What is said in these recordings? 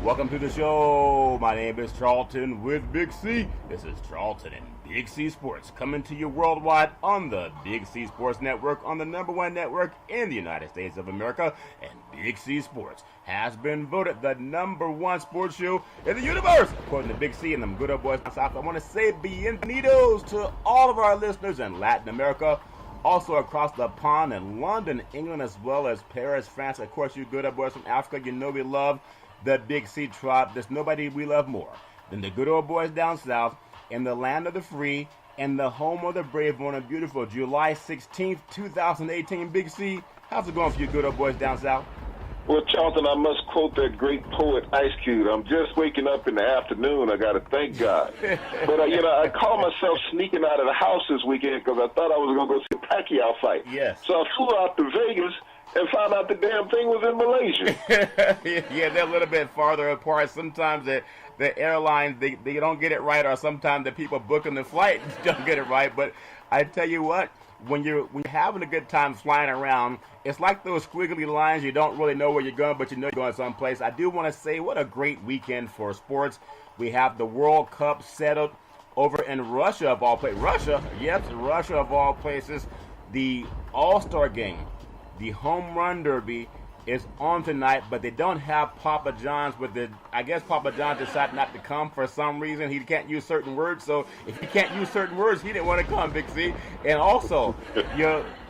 Welcome to the show. My name is Charlton with Big C. This is Charlton and Big C Sports coming to you worldwide on the Big C Sports Network, on the #1 network in the United States of America. And Big C Sports has been voted the #1 sports show in the universe, according to Big C and them good old boys south. I want to say bienvenidos to all of our listeners in Latin America, also across the pond in London, England, as well as Paris, France. Of course, you good old boys from Africa, you know we love the Big C tribe. There's nobody we love more than the good old boys down south in the land of the free and the home of the brave on a beautiful July 16th, 2018. Big C, how's it going for you good old boys down south? Well, Charlton, I must quote that great poet Ice Cube. I'm just waking up in the afternoon. I got to thank God. But, I called myself sneaking out of the house this weekend because I thought I was going to go see a Pacquiao fight. Yes. So I flew out to Vegas and found out the damn thing was in Malaysia. Yeah, they're a little bit farther apart. Sometimes the airlines, they don't get it right, or sometimes the people booking the flight don't get it right. But I tell you what, when you're having a good time flying around, it's like those squiggly lines. You don't really know where you're going, but you know you're going someplace. I do want to say what a great weekend for sports. We have the World Cup settled over in Russia of all places. Russia, yes, Russia of all places. The All-Star game, the Home Run Derby is on tonight, but they don't have Papa John's I guess Papa John decided not to come for some reason. He can't use certain words, so if he can't use certain words, he didn't want to come, Big C. And also,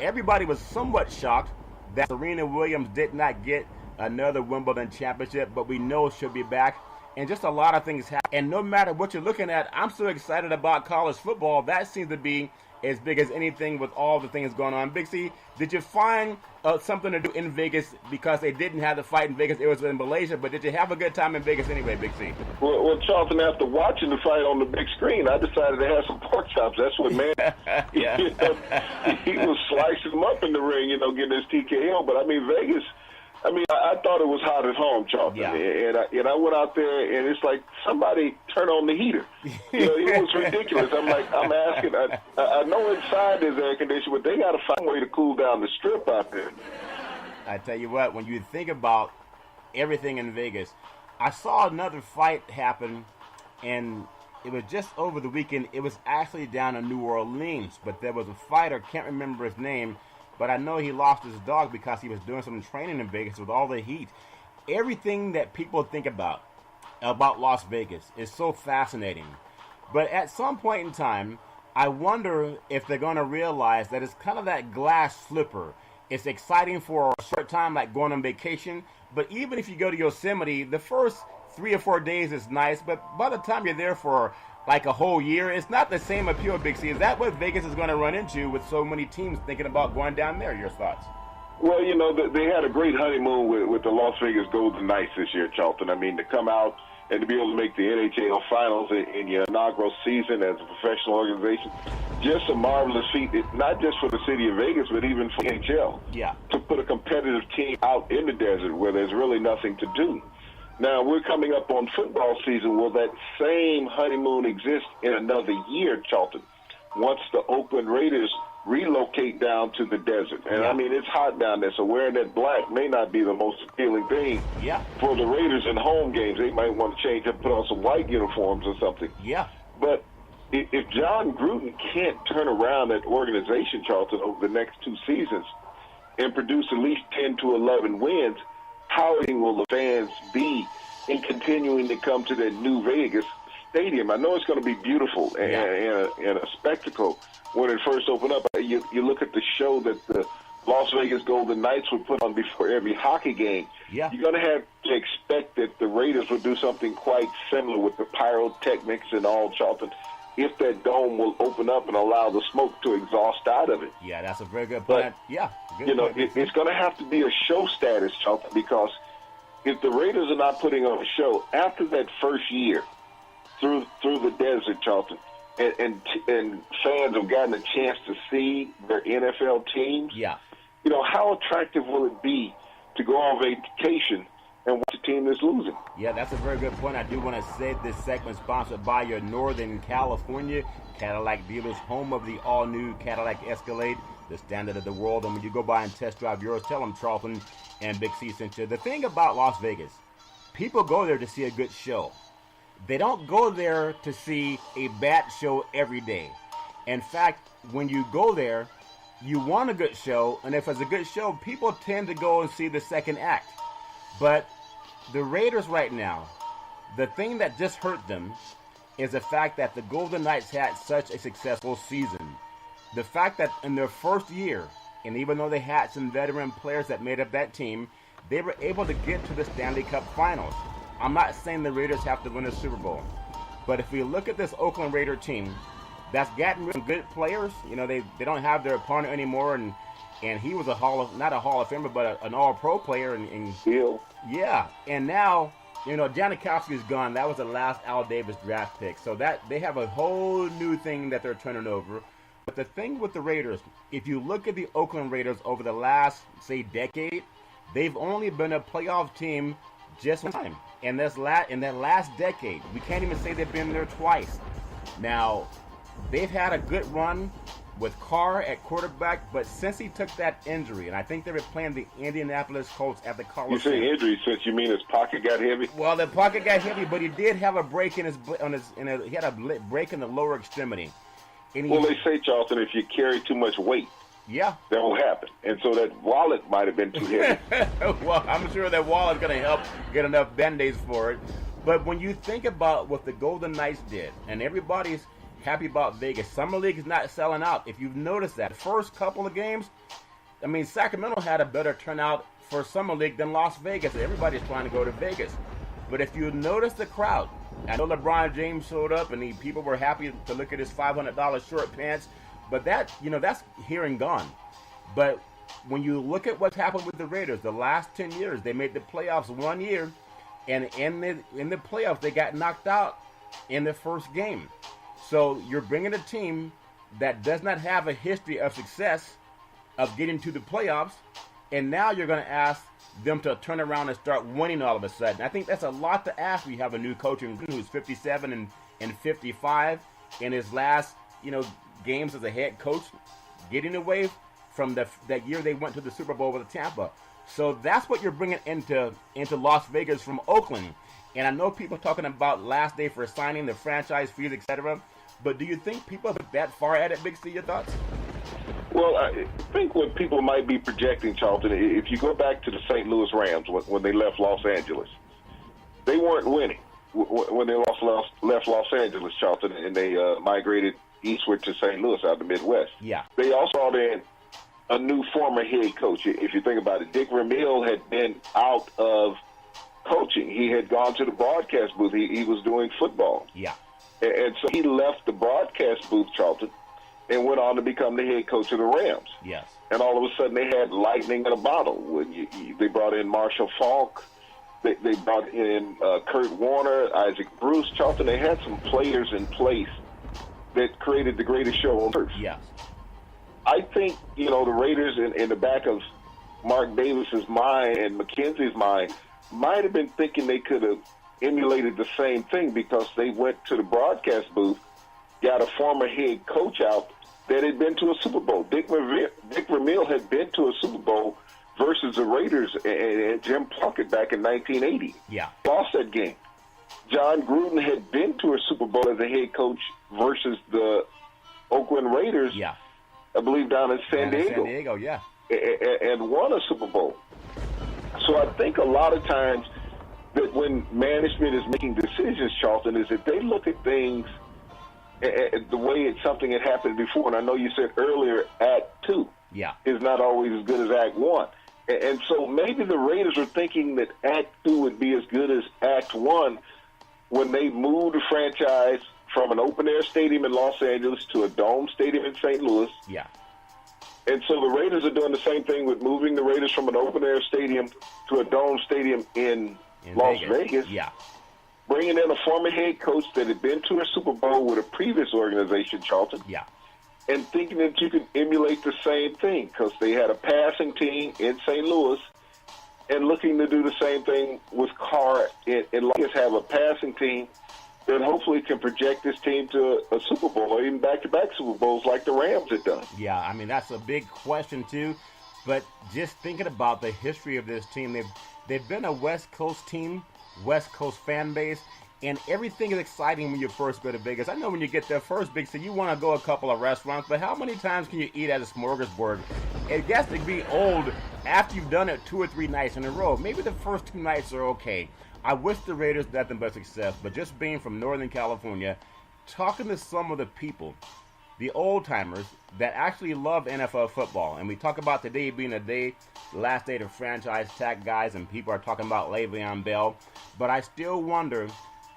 everybody was somewhat shocked that Serena Williams did not get another Wimbledon championship, but we know she'll be back. And just a lot of things happen. And no matter what you're looking at, I'm so excited about college football. That seems to be as big as anything with all the things going on. Big C, did you find something to do in Vegas because they didn't have the fight in Vegas? It was in Malaysia, but did you have a good time in Vegas anyway, Big C? Well, Charlton, after watching the fight on the big screen, I decided to have some pork chops. That's what, man, he was slicing them up in the ring, getting his TKO. But, Vegas, I thought it was hot at home, Charlton. Yeah. And I went out there, and it's like somebody turn on the heater. It was ridiculous. I'm asking. I know inside there's air conditioning, but they got to find a way to cool down the strip out there. I tell you what, when you think about everything in Vegas, I saw another fight happen, and it was just over the weekend. It was actually down in New Orleans, but there was a fighter, can't remember his name, but I know he lost his dog because he was doing some training in Vegas with all the heat. Everything that people think about Las Vegas is so fascinating. But at some point in time, I wonder if they're going to realize that it's kind of that glass slipper. It's exciting for a short time, like going on vacation. But even if you go to Yosemite, the first 3 or 4 days is nice. But by the time you're there for like a whole year, it's not the same appeal, Big C. Is that what Vegas is going to run into with so many teams thinking about going down there? Your thoughts? Well, they had a great honeymoon with the Las Vegas Golden Knights this year, Charlton. To come out and to be able to make the NHL Finals in your inaugural season as a professional organization, just a marvelous feat, not just for the city of Vegas, but even for the NHL. Yeah. To put a competitive team out in the desert where there's really nothing to do. Now, we're coming up on football season. Will that same honeymoon exist in another year, Charlton, once the Oakland Raiders relocate down to the desert? And, it's hot down there, so wearing that black may not be the most appealing thing for the Raiders in home games. They might want to change and put on some white uniforms or something. Yeah. But if John Gruden can't turn around that organization, Charlton, over the next 2 seasons and produce at least 10 to 11 wins, how will the fans be in continuing to come to that new Vegas stadium? I know it's going to be beautiful and a spectacle when it first opened up. You look at the show that the Las Vegas Golden Knights would put on before every hockey game. Yeah. You're going to have to expect that the Raiders would do something quite similar with the pyrotechnics and all, Charlton, if that dome will open up and allow the smoke to exhaust out of it. Yeah, that's a very good point. It's going to have to be a show status, Charlton, because if the Raiders are not putting on a show after that first year through the desert, Charlton, and fans have gotten a chance to see their NFL teams, how attractive will it be to go on vacation and watch a team that's losing? Yeah, that's a very good point. I do want to say this segment sponsored by your Northern California Cadillac dealers, home of the all-new Cadillac Escalade, the standard of the world. And when you go by and test drive yours, tell them Charlton and Big C sent you. The thing about Las Vegas, people go there to see a good show. They don't go there to see a bad show every day. In fact, when you go there, you want a good show, and if it's a good show, people tend to go and see the second act. But the Raiders right now, the thing that just hurt them is the fact that the Golden Knights had such a successful season. The fact that in their first year, and even though they had some veteran players that made up that team, they were able to get to the Stanley Cup Finals. I'm not saying the Raiders have to win a Super Bowl, but if we look at this Oakland Raider team, that's gotten some good players. You know, they don't have their opponent anymore, and he was not a Hall of Famer, but an All-Pro player. And yeah, and now, you know, Janikowski's gone. That was the last Al Davis draft pick. So that they have a whole new thing that they're turning over. But the thing with the Raiders, if you look at the Oakland Raiders over the last, say, decade, they've only been a playoff team just one time. In that last decade, we can't even say they've been there twice. Now, they've had a good run with Carr at quarterback, but since he took that injury, and I think they were playing the Indianapolis Colts at the Coliseum. You say injury, since you mean his pocket got heavy? Well, the pocket got heavy, but he did have a break he had a break in the lower extremity. Well, they say, Charlton, if you carry too much weight, yeah, that will happen. And so that wallet might have been too heavy. Well, I'm sure that wallet's going to help get enough Band-Aids for it. But when you think about what the Golden Knights did, and everybody's happy about Vegas, Summer League is not selling out. If you've noticed that, first couple of games, I mean, Sacramento had a better turnout for Summer League than Las Vegas. Everybody's trying to go to Vegas. But if you notice the crowd, I know LeBron James showed up, and people were happy to look at his $500 short pants. But that, you know, that's here and gone. But when you look at what's happened with the Raiders, the last 10 years, they made the playoffs one year, and in the playoffs, they got knocked out in the first game. So you're bringing a team that does not have a history of success of getting to the playoffs, and now you're going to ask them to turn around and start winning all of a sudden. I think that's a lot to ask when you have a new coach who's 57 and 55 in his last, you know, games as a head coach, getting away from that year they went to the Super Bowl with Tampa. So that's what you're bringing into Las Vegas from Oakland. And I know people talking about last day for signing, the franchise fees, etc. But do you think people are that far at it, Big C? Your thoughts? Well, I think what people might be projecting, Charlton, if you go back to the St. Louis Rams when they left Los Angeles, they weren't winning when they left Los Angeles, Charlton, and they migrated eastward to St. Louis out of the Midwest. Yeah. They also brought in a new former head coach. If you think about it, Dick Vermeil had been out of coaching. He had gone to the broadcast booth. He was doing football. Yeah. And so he left the broadcast booth, Charlton, and went on to become the head coach of the Rams. Yes. And all of a sudden, they had lightning in a bottle. When they brought in Marshall Faulk. They brought in Kurt Warner, Isaac Bruce, Charlton. They had some players in place that created the greatest show on earth. Yes. I think, you know, the Raiders in the back of Mark Davis's mind and McKenzie's mind might have been thinking they could have emulated the same thing because they went to the broadcast booth, got a former head coach out that had been to a Super Bowl. Dick Vermeil had been to a Super Bowl versus the Raiders and Jim Plunkett back in 1980. Yeah. Lost that game. John Gruden had been to a Super Bowl as a head coach versus the Oakland Raiders. Yeah. I believe down in San Diego. San Diego, yeah. And won a Super Bowl. So I think a lot of times that when management is making decisions, Charlton, is that they look at things the way it's something that happened before. And I know you said earlier Act 2 is not always as good as Act 1. And so maybe the Raiders were thinking that Act 2 would be as good as Act 1 when they moved the franchise from an open-air stadium in Los Angeles to a dome stadium in St. Louis. Yeah. And so the Raiders are doing the same thing with moving the Raiders from an open-air stadium to a dome stadium in Las Vegas. Yeah. Bringing in a former head coach that had been to a Super Bowl with a previous organization, Charlton. Yeah. And thinking that you can emulate the same thing because they had a passing team in St. Louis and looking to do the same thing with Carr and Las Vegas, have a passing team that hopefully can project this team to a Super Bowl or even back-to-back Super Bowls like the Rams had done. Yeah, I mean, that's a big question, too. But just thinking about the history of this team, they've been a West Coast team West Coast fan base. And everything is exciting when you first go to Vegas. I know when you get there first, Big C, you want to go a couple of restaurants, but how many times can you eat at a smorgasbord? It gets to be old after you've done it 2 or 3 nights in a row. Maybe the first 2 nights are okay. I wish the Raiders nothing but success, but just being from Northern California, talking to some of the people, the old-timers that actually love NFL football, and we talk about today being a day, the last day to franchise tag guys, and people are talking about Le'Veon Bell, but I still wonder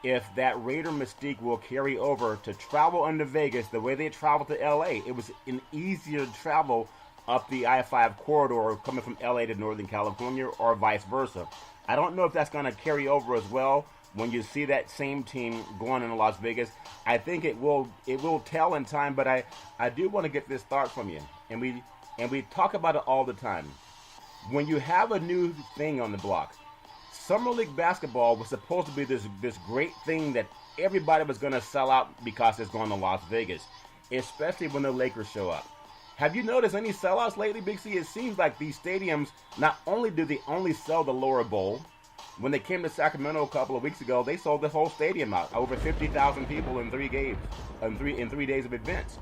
if that Raider mystique will carry over to travel into Vegas the way they traveled to L.A. It was an easier travel up the I-5 corridor coming from L.A. to Northern California or vice versa. I don't know if that's going to carry over as well when you see that same team going into Las Vegas. I think it will tell in time, but I do want to get this thought from you. And we talk about it all the time. When you have a new thing on the block, Summer League basketball was supposed to be this great thing that everybody was going to sell out because it's going to Las Vegas, especially when the Lakers show up. Have you noticed any sellouts lately, Big C? It seems like these stadiums, not only do they only sell the lower bowl, when they came to Sacramento a couple of weeks ago, they sold the whole stadium out. Over 50,000 people in 3 games, in 3 days of events.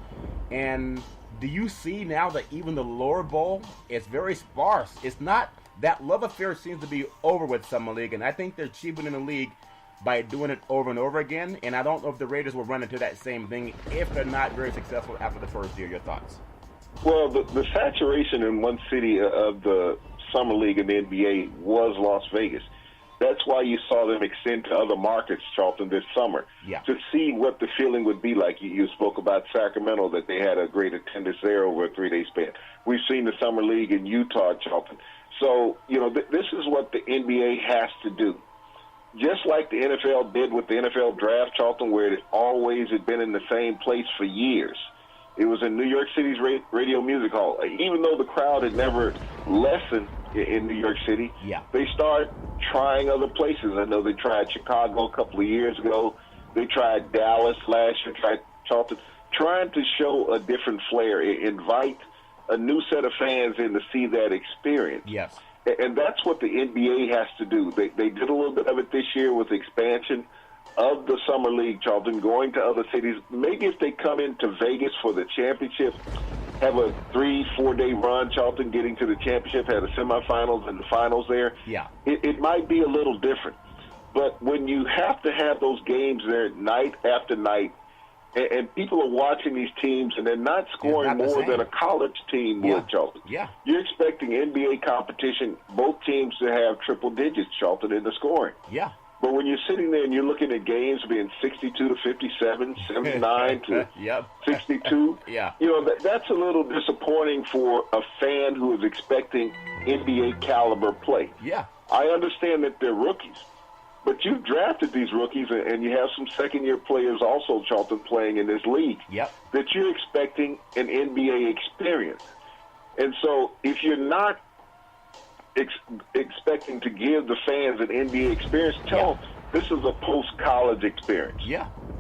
And do you see now that even the lower bowl is very sparse? It's not. That love affair seems to be over with Summer League, and I think they're cheapening the league by doing it over and over again. And I don't know if the Raiders will run into that same thing if they're not very successful after the first year. Your thoughts? Well, the saturation in one city of the Summer League and the NBA was Las Vegas. That's why you saw them extend to other markets, Charlton, this summer, to see what the feeling would be like. You spoke about Sacramento, that they had a great attendance there over a 3-day span. We've seen the Summer League in Utah, Charlton. So, this is what the NBA has to do. Just like the NFL did with the NFL draft, Charlton, where it always had been in the same place for years. It was in New York City's Radio Music Hall. Even though the crowd had never lessened in New York City, they started trying other places. I know they tried Chicago a couple of years ago. They tried Dallas last year, tried Charlton, trying to show a different flair, invite a new set of fans in to see that experience. Yes. And that's what the NBA has to do. They did a little bit of it this year with the expansion of the Summer League, Charlton, going to other cities. Maybe if they come into Vegas for the championship, have a 3-4 day run, Charlton, getting to the championship, have the semifinals and the finals there. It might be a little different. But when you have to have those games there night after night, and people are watching these teams, and they're not scoring more than a college team would, Charlton. You're expecting NBA competition, both teams to have triple digits, Charlton, in the scoring. But when you're sitting there and you're looking at games being 62 to 57, 79 to 62, that's a little disappointing for a fan who is expecting NBA caliber play. I understand that they're rookies. But you've drafted these rookies, and you have some second-year players also, Charlton, playing in this league, that you're expecting an NBA experience. And so if you're not expecting to give the fans an NBA experience, tell them this is a post-college experience.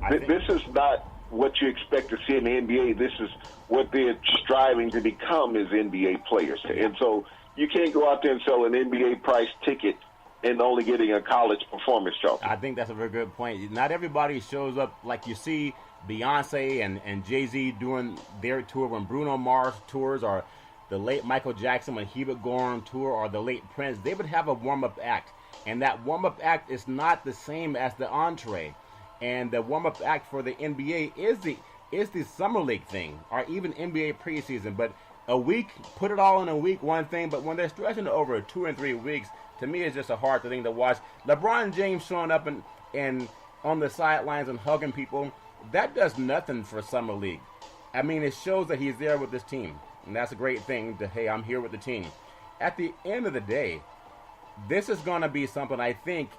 This is not what you expect to see in the NBA. This is what they're striving to become as NBA players. And so you can't go out there and sell an NBA price ticket and only getting a college performance, Charlton. I think that's a very good point. Not everybody shows up like you see Beyonce and Jay-Z doing their tour when Bruno Mars tours, or the late Michael Jackson when he would go on tour, or the late Prince. They would have a warm-up act, and that warm-up act is not the same as the entree. And the warm-up act for the NBA is the Summer League thing, or even NBA preseason. But a week, put it all in a week, one thing. But when they're stretching it over 2 and 3 weeks, to me, it's just a hard thing to watch. LeBron James showing up and on the sidelines and hugging people, that does nothing for Summer League. I mean, it shows that he's there with this team. And that's a great thing to, hey, I'm here with the team. At the end of the day, this is going to be something, I think,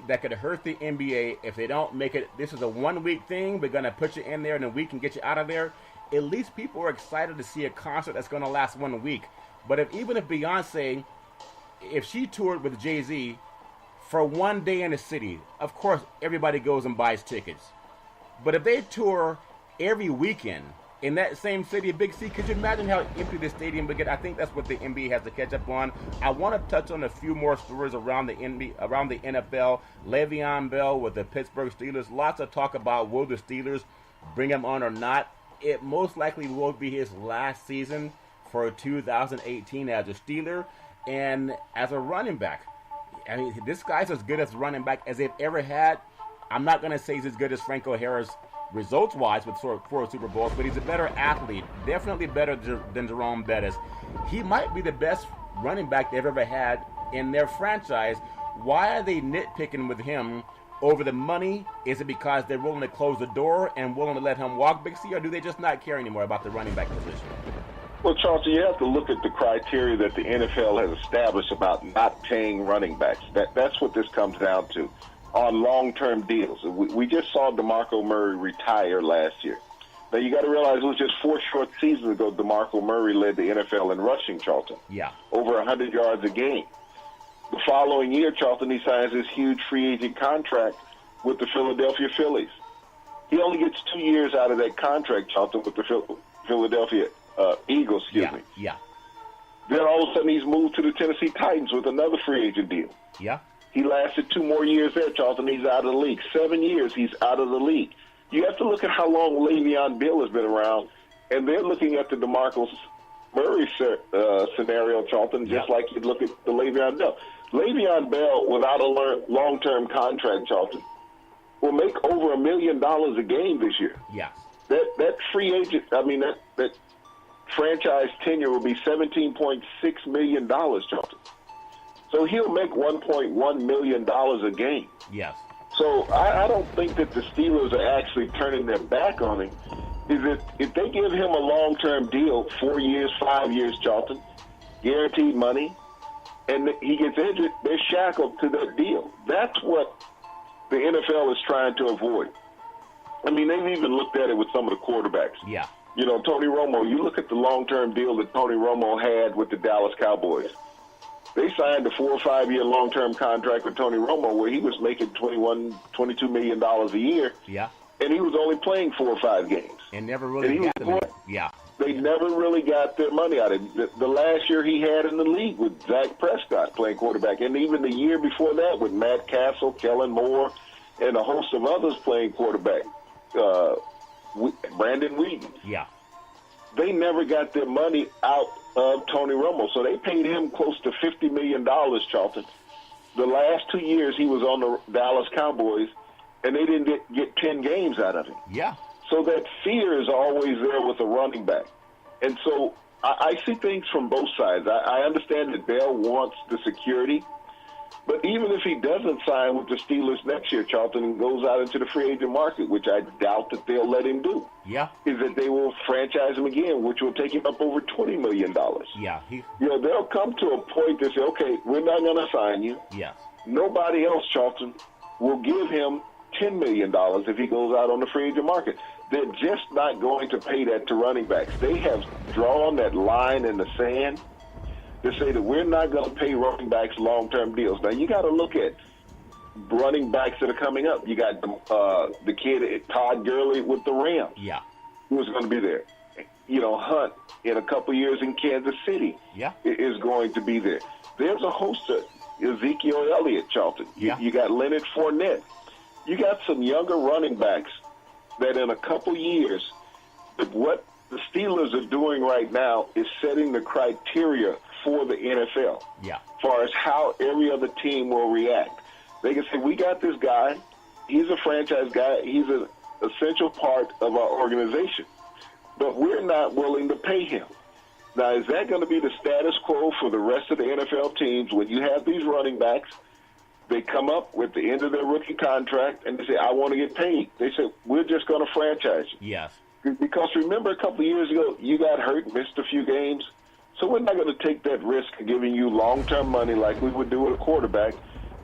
that could hurt the NBA if they don't make it. This is a 1 week thing. We're going to put you in there in a week and get you out of there. At least people are excited to see a concert that's going to last 1 week. But even if Beyonce, if she toured with Jay-Z for 1 day in the city, of course everybody goes and buys tickets. But if they tour every weekend, in that same city, Big C, could you imagine how empty the stadium would get? I think that's what the NBA has to catch up on. I want to touch on a few more stories around the NFL. Le'Veon Bell with the Pittsburgh Steelers. Lots of talk about will the Steelers bring him on or not. It most likely will be his last season for 2018 as a Steeler and as a running back. I mean, this guy's as good as running back as they've ever had. I'm not going to say he's as good as Franco Harris results-wise with 4 Super Bowls, but he's a better athlete, definitely better than Jerome Bettis. He might be the best running back they've ever had in their franchise. Why are they nitpicking with him over the money? Is it because they're willing to close the door and willing to let him walk, Big C, or do they just not care anymore about the running back position? Well, Charles, you have to look at the criteria that the NFL has established about not paying running backs. That's what this comes down to on long-term deals. We just saw DeMarco Murray retire last year. Now, you got to realize it was just 4 short seasons ago DeMarco Murray led the NFL in rushing, Charlton. Yeah. Over 100 yards a game. The following year, Charlton, he signs this huge free agent contract with the Philadelphia Phillies. He only gets 2 years out of that contract, Charlton, with the Philadelphia Eagles, excuse me. Yeah. Then all of a sudden he's moved to the Tennessee Titans with another free agent deal. Yeah. He lasted 2 more years there, Charlton. He's out of the league. 7 years, he's out of the league. You have to look at how long Le'Veon Bell has been around, and they're looking at the DeMarco Murray scenario, Charlton, just like you'd look at the Le'Veon Bell. Le'Veon Bell, without a long-term contract, Charlton, will make over $1 million a game this year. Yes. That free agent, that franchise tenure will be $17.6 million, Charlton. So he'll make $1.1 million a game. Yes. So I don't think that the Steelers are actually turning their back on him. Is that if they give him a long-term deal, 4 years, 5 years, Charlton, guaranteed money, and he gets injured, they're shackled to that deal. That's what the NFL is trying to avoid. I mean, they've even looked at it with some of the quarterbacks. Yeah. You know, Tony Romo, you look at the long-term deal that Tony Romo had with the Dallas Cowboys. They signed a 4 or 5 year long-term contract with Tony Romo where he was making $22 million a year. Yeah. And he was only playing 4 or 5 games. And never really got them. Yeah. They never really got their money out of him. The last year he had in the league with Dak Prescott playing quarterback, and even the year before that with Matt Castle, Kellen Moore, and a host of others playing quarterback, Brandon Whedon. Yeah. They never got their money out of Tony Romo, so they paid him close to $50 million, Charlton. The last 2 years he was on the Dallas Cowboys, and they didn't get 10 games out of him. Yeah. So that fear is always there with a running back. And so I see things from both sides. I understand that Bell wants the security, but even if he doesn't sign with the Steelers next year, Charlton, and goes out into the free agent market, which I doubt that they'll let him do, is that they will franchise him again, which will take him up over $20 million. Yeah. They'll come to a point that say, okay, we're not going to sign you. Yes. Nobody else, Charlton, will give him $10 million if he goes out on the free agent market. They're just not going to pay that to running backs. They have drawn that line in the sand to say that we're not going to pay running backs long-term deals. Now, you got to look at running backs that are coming up. You got the kid, Todd Gurley, with the Rams. Yeah. Who's going to be there? You know, Hunt, in a couple years in Kansas City, is going to be there. There's a host of Ezekiel Elliott, Charlton. You got Leonard Fournette. You got some younger running backs that in a couple years, what the Steelers are doing right now is setting the criteria for the NFL. Yeah. As far as how every other team will react. They can say, we got this guy. He's a franchise guy. He's an essential part of our organization. But we're not willing to pay him. Now, is that going to be the status quo for the rest of the NFL teams when you have these running backs? They come up with the end of their rookie contract, and they say, I want to get paid. They say, we're just going to franchise you. Yes. Because remember a couple of years ago, you got hurt, missed a few games. So we're not going to take that risk of giving you long-term money like we would do with a quarterback,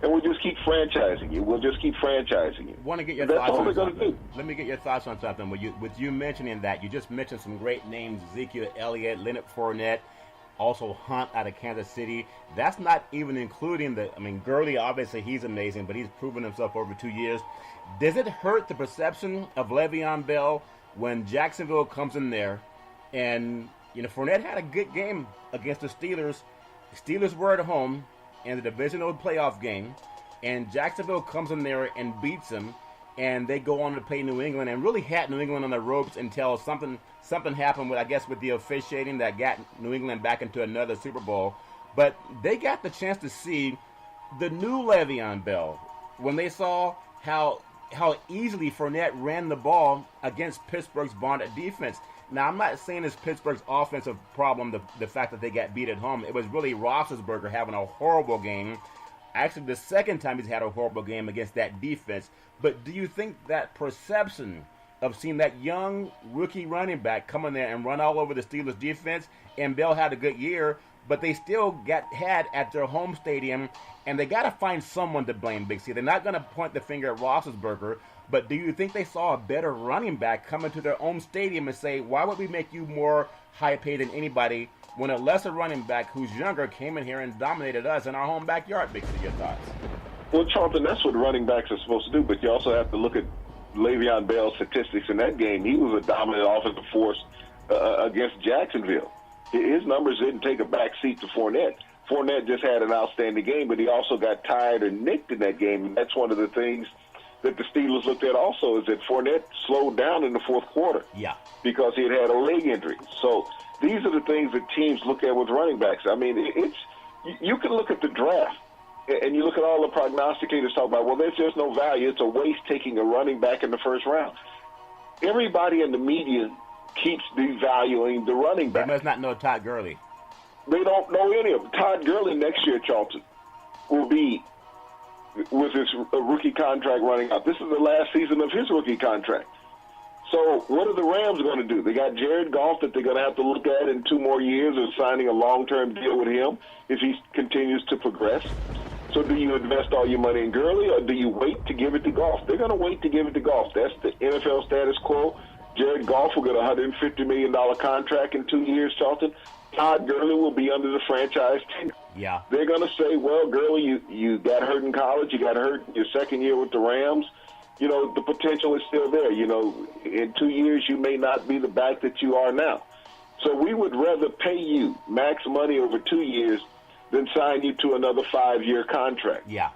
and we'll just keep franchising you. We'll just keep franchising you. Want to get your That's thoughts all on they're going something. to do. Let me get your thoughts on something. With you mentioning that, you just mentioned some great names, Ezekiel Elliott, Leonard Fournette, also Hunt out of Kansas City. That's not even including Gurley, obviously he's amazing, but he's proven himself over 2 years. Does it hurt the perception of Le'Veon Bell when Jacksonville comes in there, and Fournette had a good game against the Steelers. The Steelers were at home in the divisional playoff game, and Jacksonville comes in there and beats them, and they go on to play New England and really had New England on the ropes until something happened with the officiating that got New England back into another Super Bowl. But they got the chance to see the new Le'Veon Bell when they saw how easily Fournette ran the ball against Pittsburgh's bonded defense. Now, I'm not saying it's Pittsburgh's offensive problem, the fact that they got beat at home. It was really Roethlisberger having a horrible game. Actually, the second time he's had a horrible game against that defense. But do you think that perception of seeing that young rookie running back come in there and run all over the Steelers defense, and Bell had a good year, but they still had at their home stadium, and they got to find someone to blame, Big C. They're not going to point the finger at Roethlisberger, but do you think they saw a better running back come into their own stadium and say, why would we make you more high paid than anybody when a lesser running back who's younger came in here and dominated us in our home backyard? Big C, your thoughts? Well, Charlton, that's what running backs are supposed to do, but you also have to look at Le'Veon Bell's statistics in that game. He was a dominant offensive force against Jacksonville. His numbers didn't take a back seat to Fournette. Fournette just had an outstanding game, but he also got tired and nicked in that game. And that's one of the things that the Steelers looked at also, is that Fournette slowed down in the fourth quarter. Yeah. Because he had a leg injury. So these are the things that teams look at with running backs. I mean, you can look at the draft, and you look at all the prognosticators talk about, well, there's just no value. It's a waste taking a running back in the first round. Everybody in the media keeps devaluing the running back. They must not know Todd Gurley. They don't know any of them. Todd Gurley next year, Charlton, will be with his rookie contract running out. This is the last season of his rookie contract. So what are the Rams going to do? They got Jared Goff that they're going to have to look at in 2 more years, or signing a long-term deal with him if he continues to progress. So do you invest all your money in Gurley, or do you wait to give it to Goff? They're going to wait to give it to Goff. That's the NFL status quo. Jared Goff will get a $150 million contract in 2 years, Charlton. Todd Gurley will be under the franchise tenure. Yeah. They're going to say, well, Gurley, you got hurt in college. You got hurt your second year with the Rams. The potential is still there. In 2 years, you may not be the back that you are now. So we would rather pay you max money over 2 years than sign you to another 5-year contract. Yeah.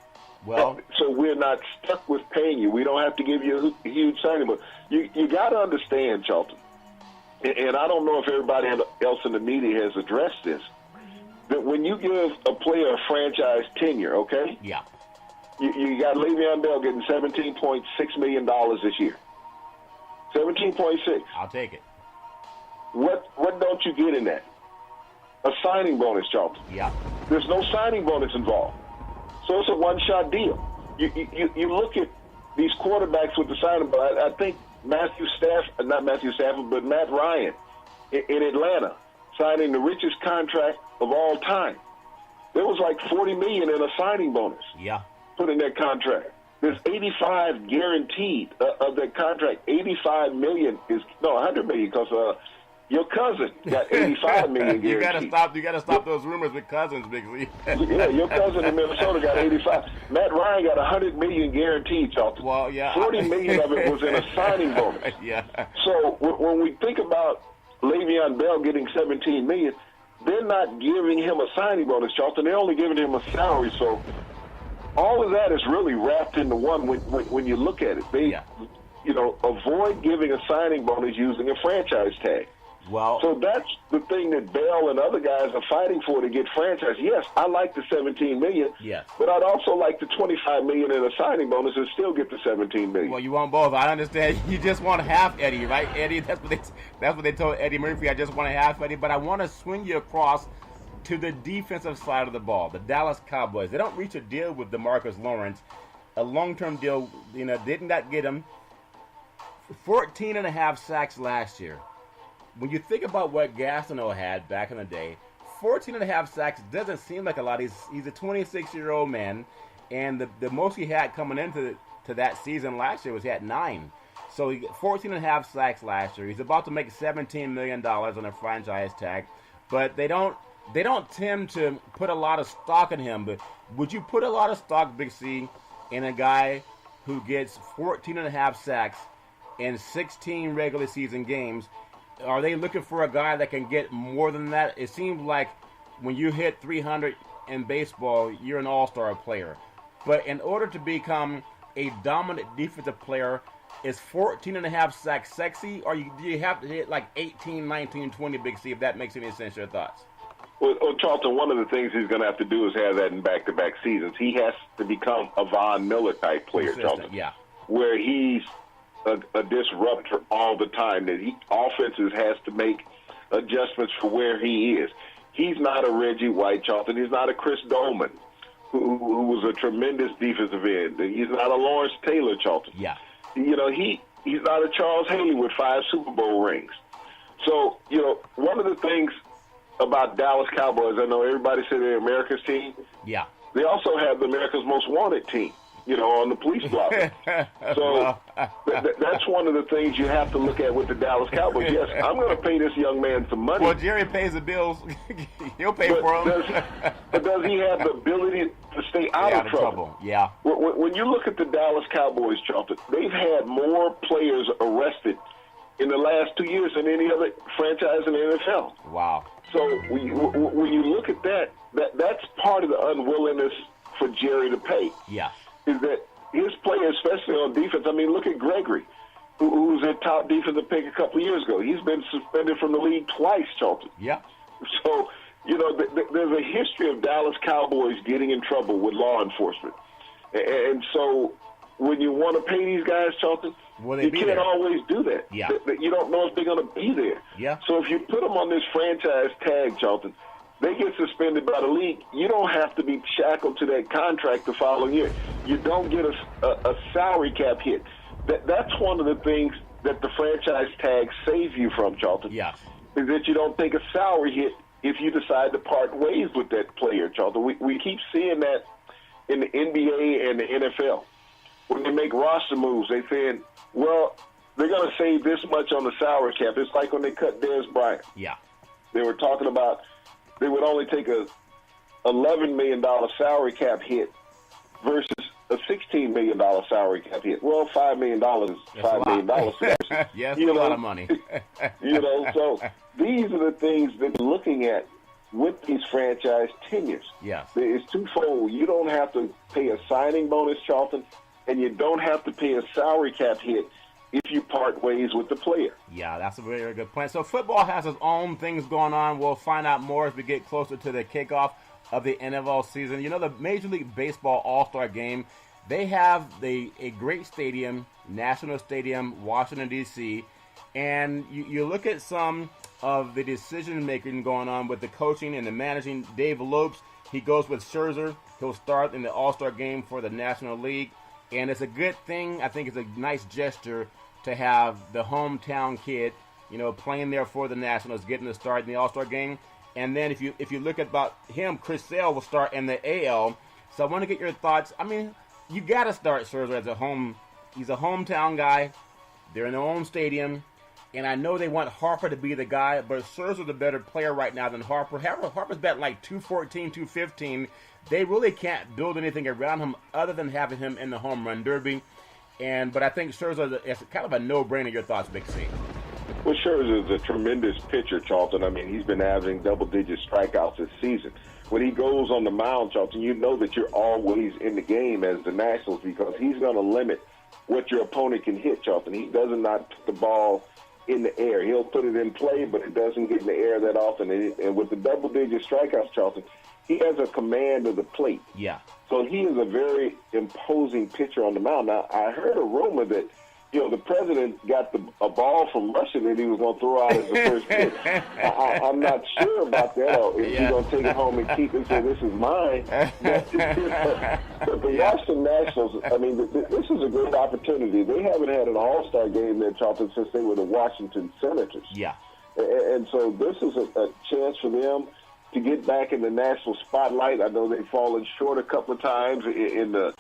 Well, so we're not stuck with paying you. We don't have to give you a huge signing. But you got to understand, Charlton, and I don't know if everybody else in the media has addressed this, that when you give a player a franchise tenure, okay? Yeah. You got Le'Veon Bell getting $17.6 million this year. 17.6. I'll take it. What don't you get in that? A signing bonus, Charlton. Yeah. There's no signing bonus involved. So it's a one-shot deal. You look at these quarterbacks with the signing bonus. I think Matt Ryan in Atlanta signing the richest contract of all time. There was like $40 million in a signing bonus. Yeah. Put in that contract. There's 85 guaranteed of that contract. 85 million $100 million, because your cousin got 85 million guaranteed. You gotta stop those rumors with cousins, Big Z. Yeah, your cousin in Minnesota got 85. Matt Ryan got 100 million guaranteed, Charlton. Well, yeah. 40 million of it was in a signing bonus. Yeah. So when we think about Le'Veon Bell getting 17 million, they're not giving him a signing bonus, Charlton. They're only giving him a salary. So all of that is really wrapped into one when you look at it. They, avoid giving a signing bonus using a franchise tag. Well, so that's the thing that Bell and other guys are fighting for, to get franchise. Yes, I like the $17 million. Yes. But I'd also like the $25 million in a signing bonus and still get the $17 million. Well, you want both. I understand. You just want half, Eddie, right? Eddie, that's what they told Eddie Murphy. I just want a half, Eddie. But I want to swing you across to the defensive side of the ball. The Dallas Cowboys. They don't reach a deal with DeMarcus Lawrence, a long-term deal. Did not get him 14.5 sacks last year. When you think about what Gastineau had back in the day, 14.5 sacks doesn't seem like a lot. He's a 26-year-old man, and the most he had coming into that season last year was he had 9. So he got 14.5 sacks last year. He's about to make $17 million on a franchise tag, but they don't tend to put a lot of stock in him. But would you put a lot of stock, Big C, in a guy who gets 14.5 sacks in 16 regular season games. Are they looking for a guy that can get more than that? It seems like when you hit 300 in baseball, you're an all-star player. But in order to become a dominant defensive player, is 14.5 sacks sexy, or do you have to hit like 18, 19, 20, Big C, if that makes any sense? Your thoughts? Well, Charlton, one of the things he's going to have to do is have that in back-to-back seasons. He has to become a Von Miller-type player, Charlton, yeah, where he's a disruptor all the time, that offenses has to make adjustments for where he is. He's not a Reggie White, Charlton. He's not a Chris Dolman, who was a tremendous defensive end. He's not a Lawrence Taylor, Charlton. Yeah. You know, he's not a Charles Haley with 5 Super Bowl rings. So, you know, one of the things about Dallas Cowboys, I know everybody said they're America's team. Yeah. They also have the America's Most Wanted team, you know, on the police block. So that's one of the things you have to look at with the Dallas Cowboys. Yes, I'm going to pay this young man some money. Well, Jerry pays the bills. He'll pay for them. But does he have the ability to stay out of trouble? Yeah. When you look at the Dallas Cowboys, Charlton, they've had more players arrested in the last 2 years than any other franchise in the NFL. Wow. So when you look at that's part of the unwillingness for Jerry to pay. Yeah. Is that his players, especially on defense, I mean, look at Gregory, who was a top defensive pick a couple of years ago. He's been suspended from the league twice, Charlton. Yeah. So, you know, there's a history of Dallas Cowboys getting in trouble with law enforcement. And so when you want to pay these guys, Charlton, you can't always do that. Yeah. You don't know if they're going to be there. Yeah. So if you put them on this franchise tag, Charlton, they get suspended by the league. You don't have to be shackled to that contract the following year. You don't get a salary cap hit. That's one of the things that the franchise tag saves you from, Charlton. Yeah. Is that you don't take a salary hit if you decide to part ways with that player, Charlton. We keep seeing that in the NBA and the NFL. When they make roster moves, they saying, well, they're going to save this much on the salary cap. It's like when they cut Dez Bryant. Yeah. They were talking about they would only take a $11 million salary cap hit versus a $16 million salary cap hit. Well, $5 million is $5 million. Yes, a lot of money. You know, so these are the things that you're looking at with these franchise tenures. Yes. It's twofold. You don't have to pay a signing bonus, Charlton, and you don't have to pay a salary cap hit if you part ways with the player. Yeah, that's a very, very good point. So football has its own things going on. We'll find out more as we get closer to the kickoff of the NFL season. You know, the Major League Baseball All-Star Game, they have a great stadium, National Stadium, Washington, D.C., and you look at some of the decision-making going on with the coaching and the managing. Dave Lopes, he goes with Scherzer. He'll start in the All-Star Game for the National League. And it's a good thing. I think it's a nice gesture to have the hometown kid, you know, playing there for the Nationals, getting the start in the All-Star Game. And then if you look at about him, Chris Sale will start in the AL. So I want to get your thoughts. I mean, you got to start Scherzer as he's a hometown guy. They're in their own stadium. And I know they want Harper to be the guy, but Scherzer's a better player right now than Harper. Harper's batting like 214, 215. They really can't build anything around him other than having him in the home run derby. But I think Scherzer is kind of a no-brainer. Your thoughts, Big C? Well, Scherzer is a tremendous pitcher, Charlton. I mean, he's been averaging double-digit strikeouts this season. When he goes on the mound, Charlton, you know that you're always in the game as the Nationals because he's going to limit what your opponent can hit, Charlton. He does not put the ball in the air. He'll put it in play, but it doesn't get in the air that often. And with the double-digit strikeouts, Charlton, he has a command of the plate. Yeah. So he is a very imposing pitcher on the mound. Now, I heard a rumor that, you know, the president got a ball from Russia that he was going to throw out as the first pitch. I'm not sure about that, or if he's going to take it home and keep it and say, this is mine. But the Washington Nationals, I mean, this is a great opportunity. They haven't had an all-star game there, Charlton, since they were the Washington Senators. Yeah. And so this is a chance for them to get back in the national spotlight. I know they've fallen short a couple of times in the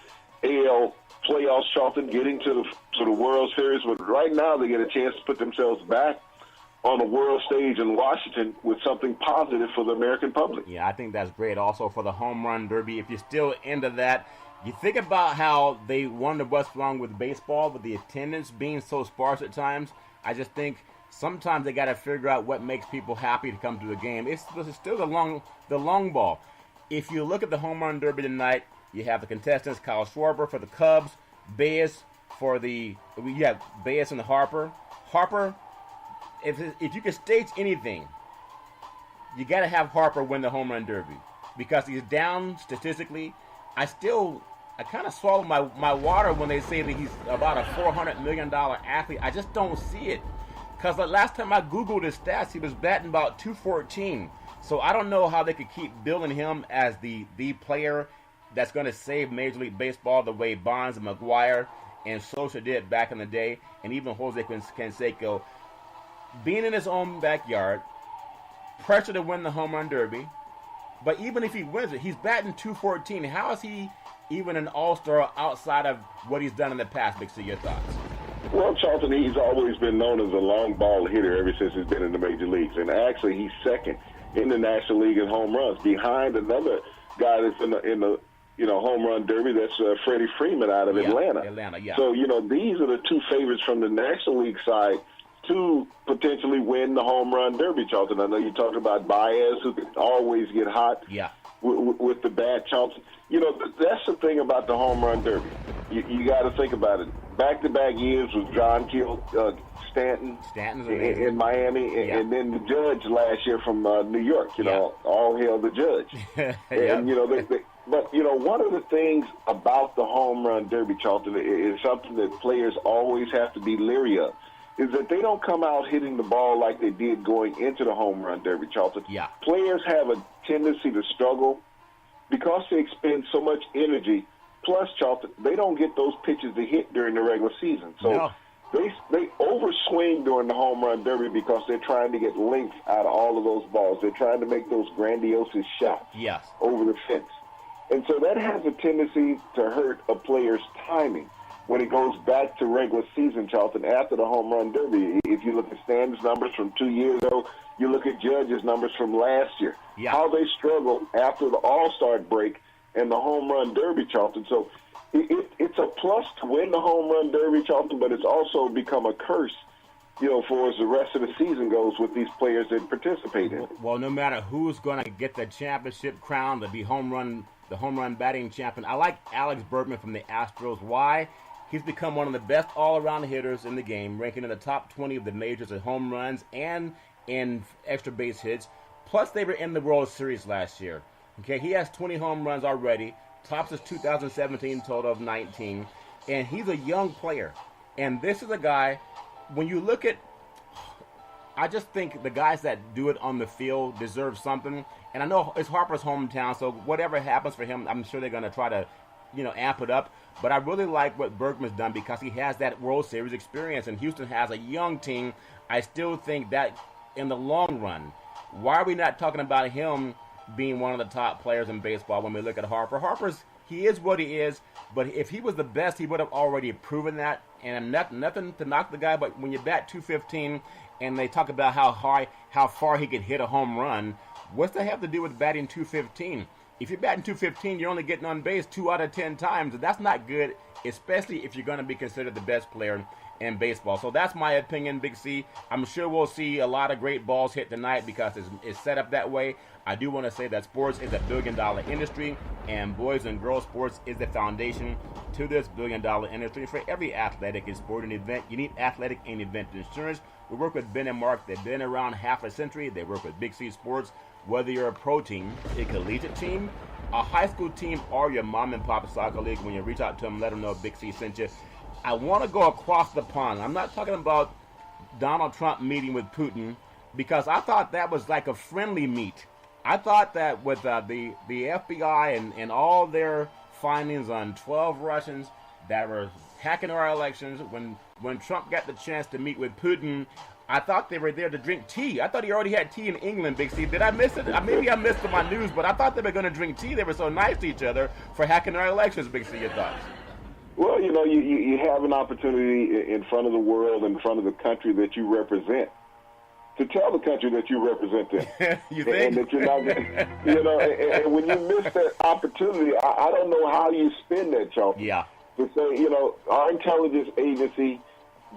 AL playoffs, Charlton, getting to the World Series. But right now they get a chance to put themselves back on the world stage in Washington with something positive for the American public. Yeah, I think that's great. Also for the home run derby, if you're still into that, You think about how they wonder what's wrong with baseball, with the attendance being so sparse at times. I just think sometimes they got to figure out what makes people happy to come to a game. It's still the long ball. If you look at the home run derby tonight, you have the contestants: Kyle Schwarber for the Cubs, Baez for the Baez and the Harper. Harper, if you can stage anything, you got to have Harper win the home run derby because he's down statistically. I kind of swallow my water when they say that he's about a $400 million athlete. I just don't see it. Because the last time I Googled his stats, he was batting about 214. So I don't know how they could keep building him as the player that's going to save Major League Baseball the way Bonds and McGwire and Sosa did back in the day, and even Jose Canseco. Being in his own backyard, pressure to win the home run derby. But even if he wins it, he's batting 214. How is he even an all-star outside of what he's done in the past? Big C, your thoughts? Well, Charlton, he's always been known as a long ball hitter ever since he's been in the major leagues. And actually, he's second in the National League in home runs behind another guy that's in the home run derby. That's Freddie Freeman out of Atlanta. So, these are the two favorites from the National League side to potentially win the home run derby, Charlton. I know you talked about Baez, who can always get hot with the bat, Charlton. That's the thing about the home run derby. You got to think about it. Back-to-back years with John Stanton in Miami, and then the Judge last year from New York. All hail the Judge. And but one of the things about the home run derby, Charlton, is something that players always have to be leery of. Is that they don't come out hitting the ball like they did going into the home run derby, Charlton. Yeah. Players have a tendency to struggle because they expend so much energy. Plus, Charlton, they don't get those pitches to hit during the regular season. So they overswing during the home run derby because they're trying to get length out of all of those balls. They're trying to make those grandiose shots over the fence. And so that has a tendency to hurt a player's timing when it goes back to regular season, Charlton, after the home run derby. If you look at Stanton's numbers from 2 years ago, you look at Judge's numbers from last year, how they struggled after the All-Star break and the home run derby, Charlton. So it's a plus to win the home run derby, Charlton, but it's also become a curse, for as the rest of the season goes with these players that participate in it. Well, no matter who's going to get the championship crown to be the home run batting champion, I like Alex Bergman from the Astros. Why? He's become one of the best all-around hitters in the game, ranking in the top 20 of the majors in home runs and in extra base hits. Plus, they were in the World Series last year. Okay, he has 20 home runs already, tops his 2017 total of 19, and he's a young player. And this is a guy, when you look at, I just think the guys that do it on the field deserve something. And I know it's Harper's hometown, so whatever happens for him, I'm sure they're going to try to, amp it up. But I really like what Bergman's done because he has that World Series experience, and Houston has a young team. I still think that in the long run, why are we not talking about him being one of the top players in baseball when we look at Harper? He is what he is, but if he was the best, he would have already proven that. And nothing to knock the guy, but when you bat 215 and they talk about how far he could hit a home run, what's that have to do with batting 215? If you're batting 215, you're only getting on base 2 out of 10 times. That's not good, especially if you're going to be considered the best player in baseball. So that's my opinion, Big C. I'm sure we'll see a lot of great balls hit tonight because it's set up that way. I do want to say that sports is a billion-dollar industry, and boys and girls sports is the foundation to this billion-dollar industry. For every athletic and sporting event, you need athletic and event insurance. We work with Ben and Mark. They've been around half a century. They work with Big C Sports. Whether you're a pro team, a collegiate team, a high school team, or your mom and pop soccer league, when you reach out to them, let them know Big C sent you. I want to go across the pond. I'm not talking about Donald Trump meeting with Putin because I thought that was like a friendly meet. I thought that with the FBI and all their findings on 12 Russians that were hacking our elections, when Trump got the chance to meet with Putin, I thought they were there to drink tea. I thought he already had tea in England, Big C. Did I miss it? Maybe I missed it on my news, but I thought they were going to drink tea. They were so nice to each other for hacking our elections, Big C. Your thoughts? Well, you have an opportunity in front of the world, in front of the country that you represent, to tell the country that you represent them. You think? And that you're not, and when you miss that opportunity, I don't know how you spin that, Charles. Yeah. To say, our intelligence agency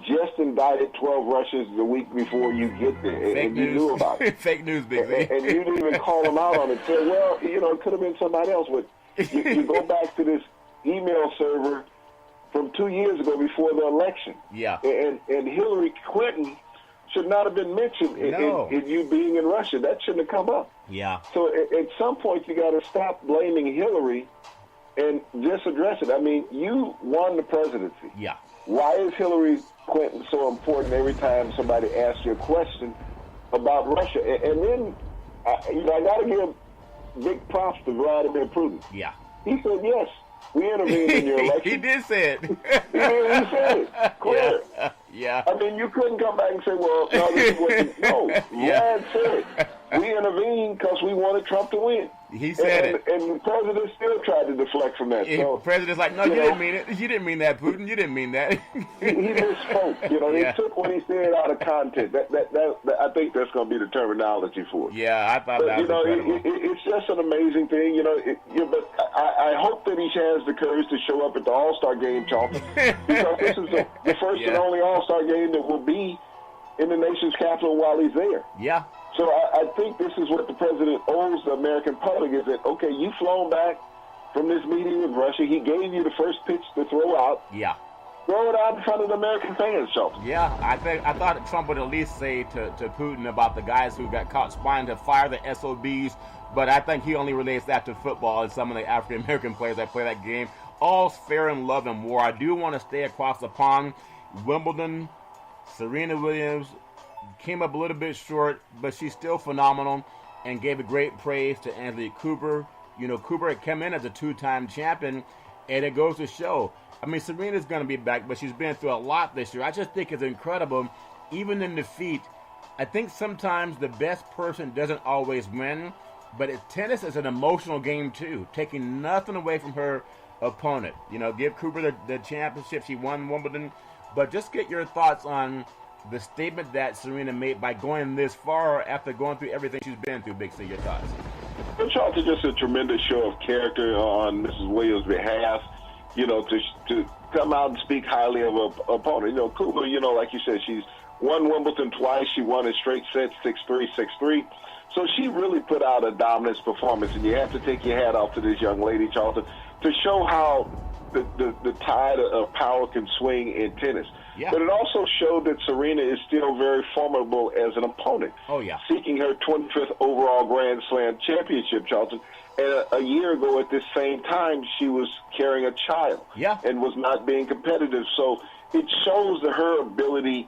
just indicted 12 Russians the week before you get there, and you knew about it. Fake news, Big Z. And you didn't even call them out on it. Say, well, it could have been somebody else. But you go back to this email server from 2 years ago before the election. Yeah. And Hillary Clinton should not have been mentioned in you being in Russia. That shouldn't have come up. Yeah. So at some point, you got to stop blaming Hillary and just address it. I mean, you won the presidency. Yeah. Why is Hillary Clinton so important every time somebody asks you a question about Russia? And then, I got to give big props to Vladimir Putin. Yeah. He said, yes, we intervened in your election. He did say it. He said it. Clear. Yeah. I mean, you couldn't come back and say, well, no, this is what you... No, Vlad said it. We intervened because we wanted Trump to win. He said it. And the president still tried to deflect from that. So, the president's like, no, you didn't mean it. You didn't mean that, Putin. You didn't mean that. he misspoke. They took what he said out of context. That I think that's going to be the terminology for it. Yeah, I thought that was incredible. It's just an amazing thing. But I hope that he has the courage to show up at the All-Star game, Charlton, because this is the first and only All-Star game that will be in the nation's capital while he's there. Yeah. So I think this is what the president owes the American public, is that, okay, you've flown back from this meeting with Russia. He gave you the first pitch to throw out. Yeah. Throw it out in front of the American fans, Charlton. Yeah, I thought Trump would at least say to Putin about the guys who got caught spying to fire the SOBs, but I think he only relates that to football and some of the African-American players that play that game. All's fair in love and war. I do want to stay across the pond. Wimbledon, Serena Williams came up a little bit short, but she's still phenomenal and gave a great praise to Anthony Cooper. Cooper had come in as a two-time champion, and it goes to show. I mean, Serena's going to be back, but she's been through a lot this year. I just think it's incredible. Even in defeat, I think sometimes the best person doesn't always win, but tennis is an emotional game too, taking nothing away from her opponent. Give Cooper the championship. She won Wimbledon. But just get your thoughts on the statement that Serena made by going this far after going through everything she's been through. Big C, your thoughts? Well, Charles, just a tremendous show of character on Mrs. Williams' behalf. To come out and speak highly of an opponent. Cooper, like you said, she's won Wimbledon twice. She won in straight sets, 6-3, 6-3. So she really put out a dominance performance, and you have to take your hat off to this young lady, Charlton, to show how the tide of power can swing in tennis. Yeah. But it also showed that Serena is still very formidable as an opponent. Oh, yeah. Seeking her 25th overall Grand Slam championship, Charlton. And a year ago at this same time, she was carrying a child. Yeah. And was not being competitive. So it shows that her ability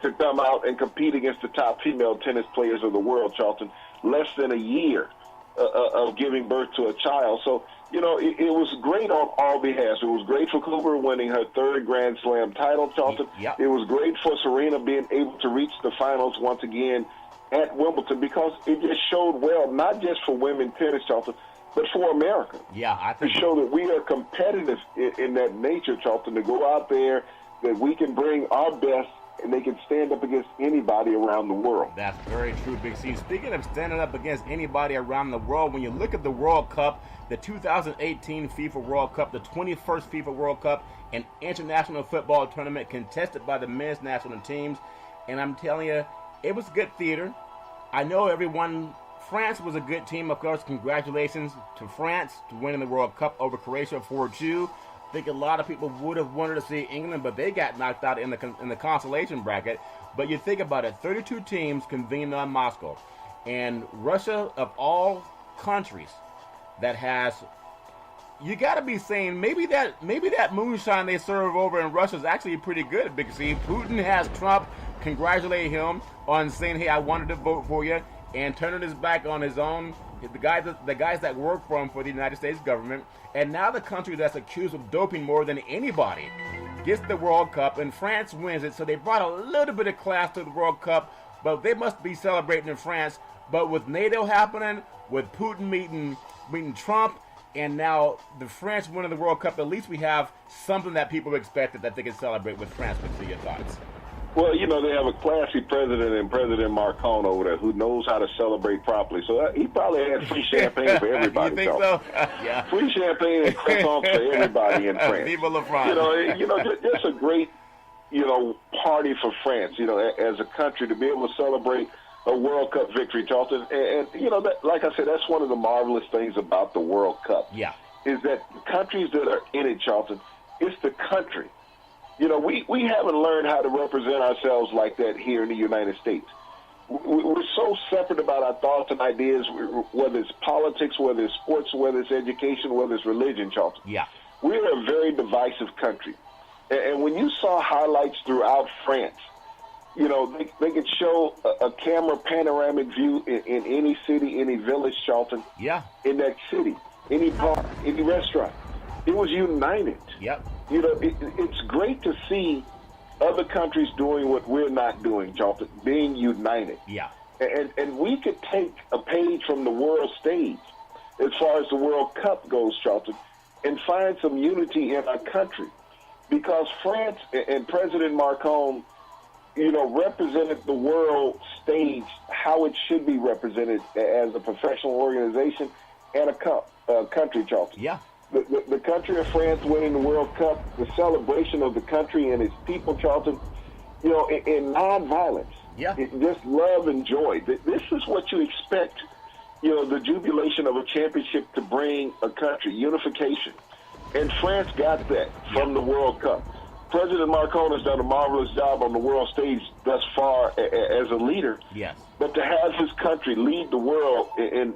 to come out and compete against the top female tennis players of the world, Charlton, less than a year of giving birth to a child. So, it was great on all behalves. It was great for Cooper winning her third Grand Slam title, Charlton. Yep. It was great for Serena being able to reach the finals once again at Wimbledon, because it just showed well, not just for women tennis, Charlton, but for America. Yeah, I think to show that we are competitive in that nature, Charlton, to go out there, that we can bring our best, and they can stand up against anybody around the world. That's very true, Big C. Speaking of standing up against anybody around the world, when you look at the World Cup, the 2018 FIFA World Cup, the 21st FIFA World Cup, an international football tournament contested by the men's national teams, and I'm telling you, it was good theater. I know France was a good team, of course. Congratulations to France to winning the World Cup over Croatia 4-2. I think a lot of people would have wanted to see England, but they got knocked out in the consolation bracket. But you think about it, 32 teams convened on Moscow. And Russia, of all countries, that has, you got to be saying maybe that moonshine they serve over in Russia is actually pretty good, Big C. Putin has Trump congratulate him on saying, hey, I wanted to vote for you, and turning his back on his own, the guys that work for him for the United States government. And now the country that's accused of doping more than anybody gets the World Cup, and France wins it. So they brought a little bit of class to the World Cup, but they must be celebrating in France. But with NATO happening, with Putin meeting Trump, and now the French winning the World Cup, at least we have something that people expected that they can celebrate with France. What's your thoughts? Well, they have a classy president and President Marcon over there who knows how to celebrate properly. So he probably had free champagne for everybody. You think so? Yeah. Free champagne and croissants for everybody in France. Viva la France. Just a great, party for France, as a country to be able to celebrate a World Cup victory, Charlton. And like I said, that's one of the marvelous things about the World Cup. Yeah. Is that countries that are in it, Charlton, it's the country. We haven't learned how to represent ourselves like that here in the United States. We're so separate about our thoughts and ideas, whether it's politics, whether it's sports, whether it's education, whether it's religion, Charlton. Yeah. We're a very divisive country. And when you saw highlights throughout France, they could show a camera panoramic view in any city, any village, Charlton. Yeah. In that city, any bar, any restaurant. It was united. Yep. It's great to see other countries doing what we're not doing, Charlton, being united. Yeah. And we could take a page from the world stage as far as the World Cup goes, Charlton, and find some unity in our country. Because France and President Macron, represented the world stage how it should be represented as a professional organization and a country, Charlton. Yeah. The country of France winning the World Cup, the celebration of the country and its people, Charlton, in nonviolence. Yeah. Just love and joy. This is what you expect, the jubilation of a championship to bring a country, unification. And France got that from the World Cup. President Macron has done a marvelous job on the world stage thus far as a leader. Yes. But to have his country lead the world in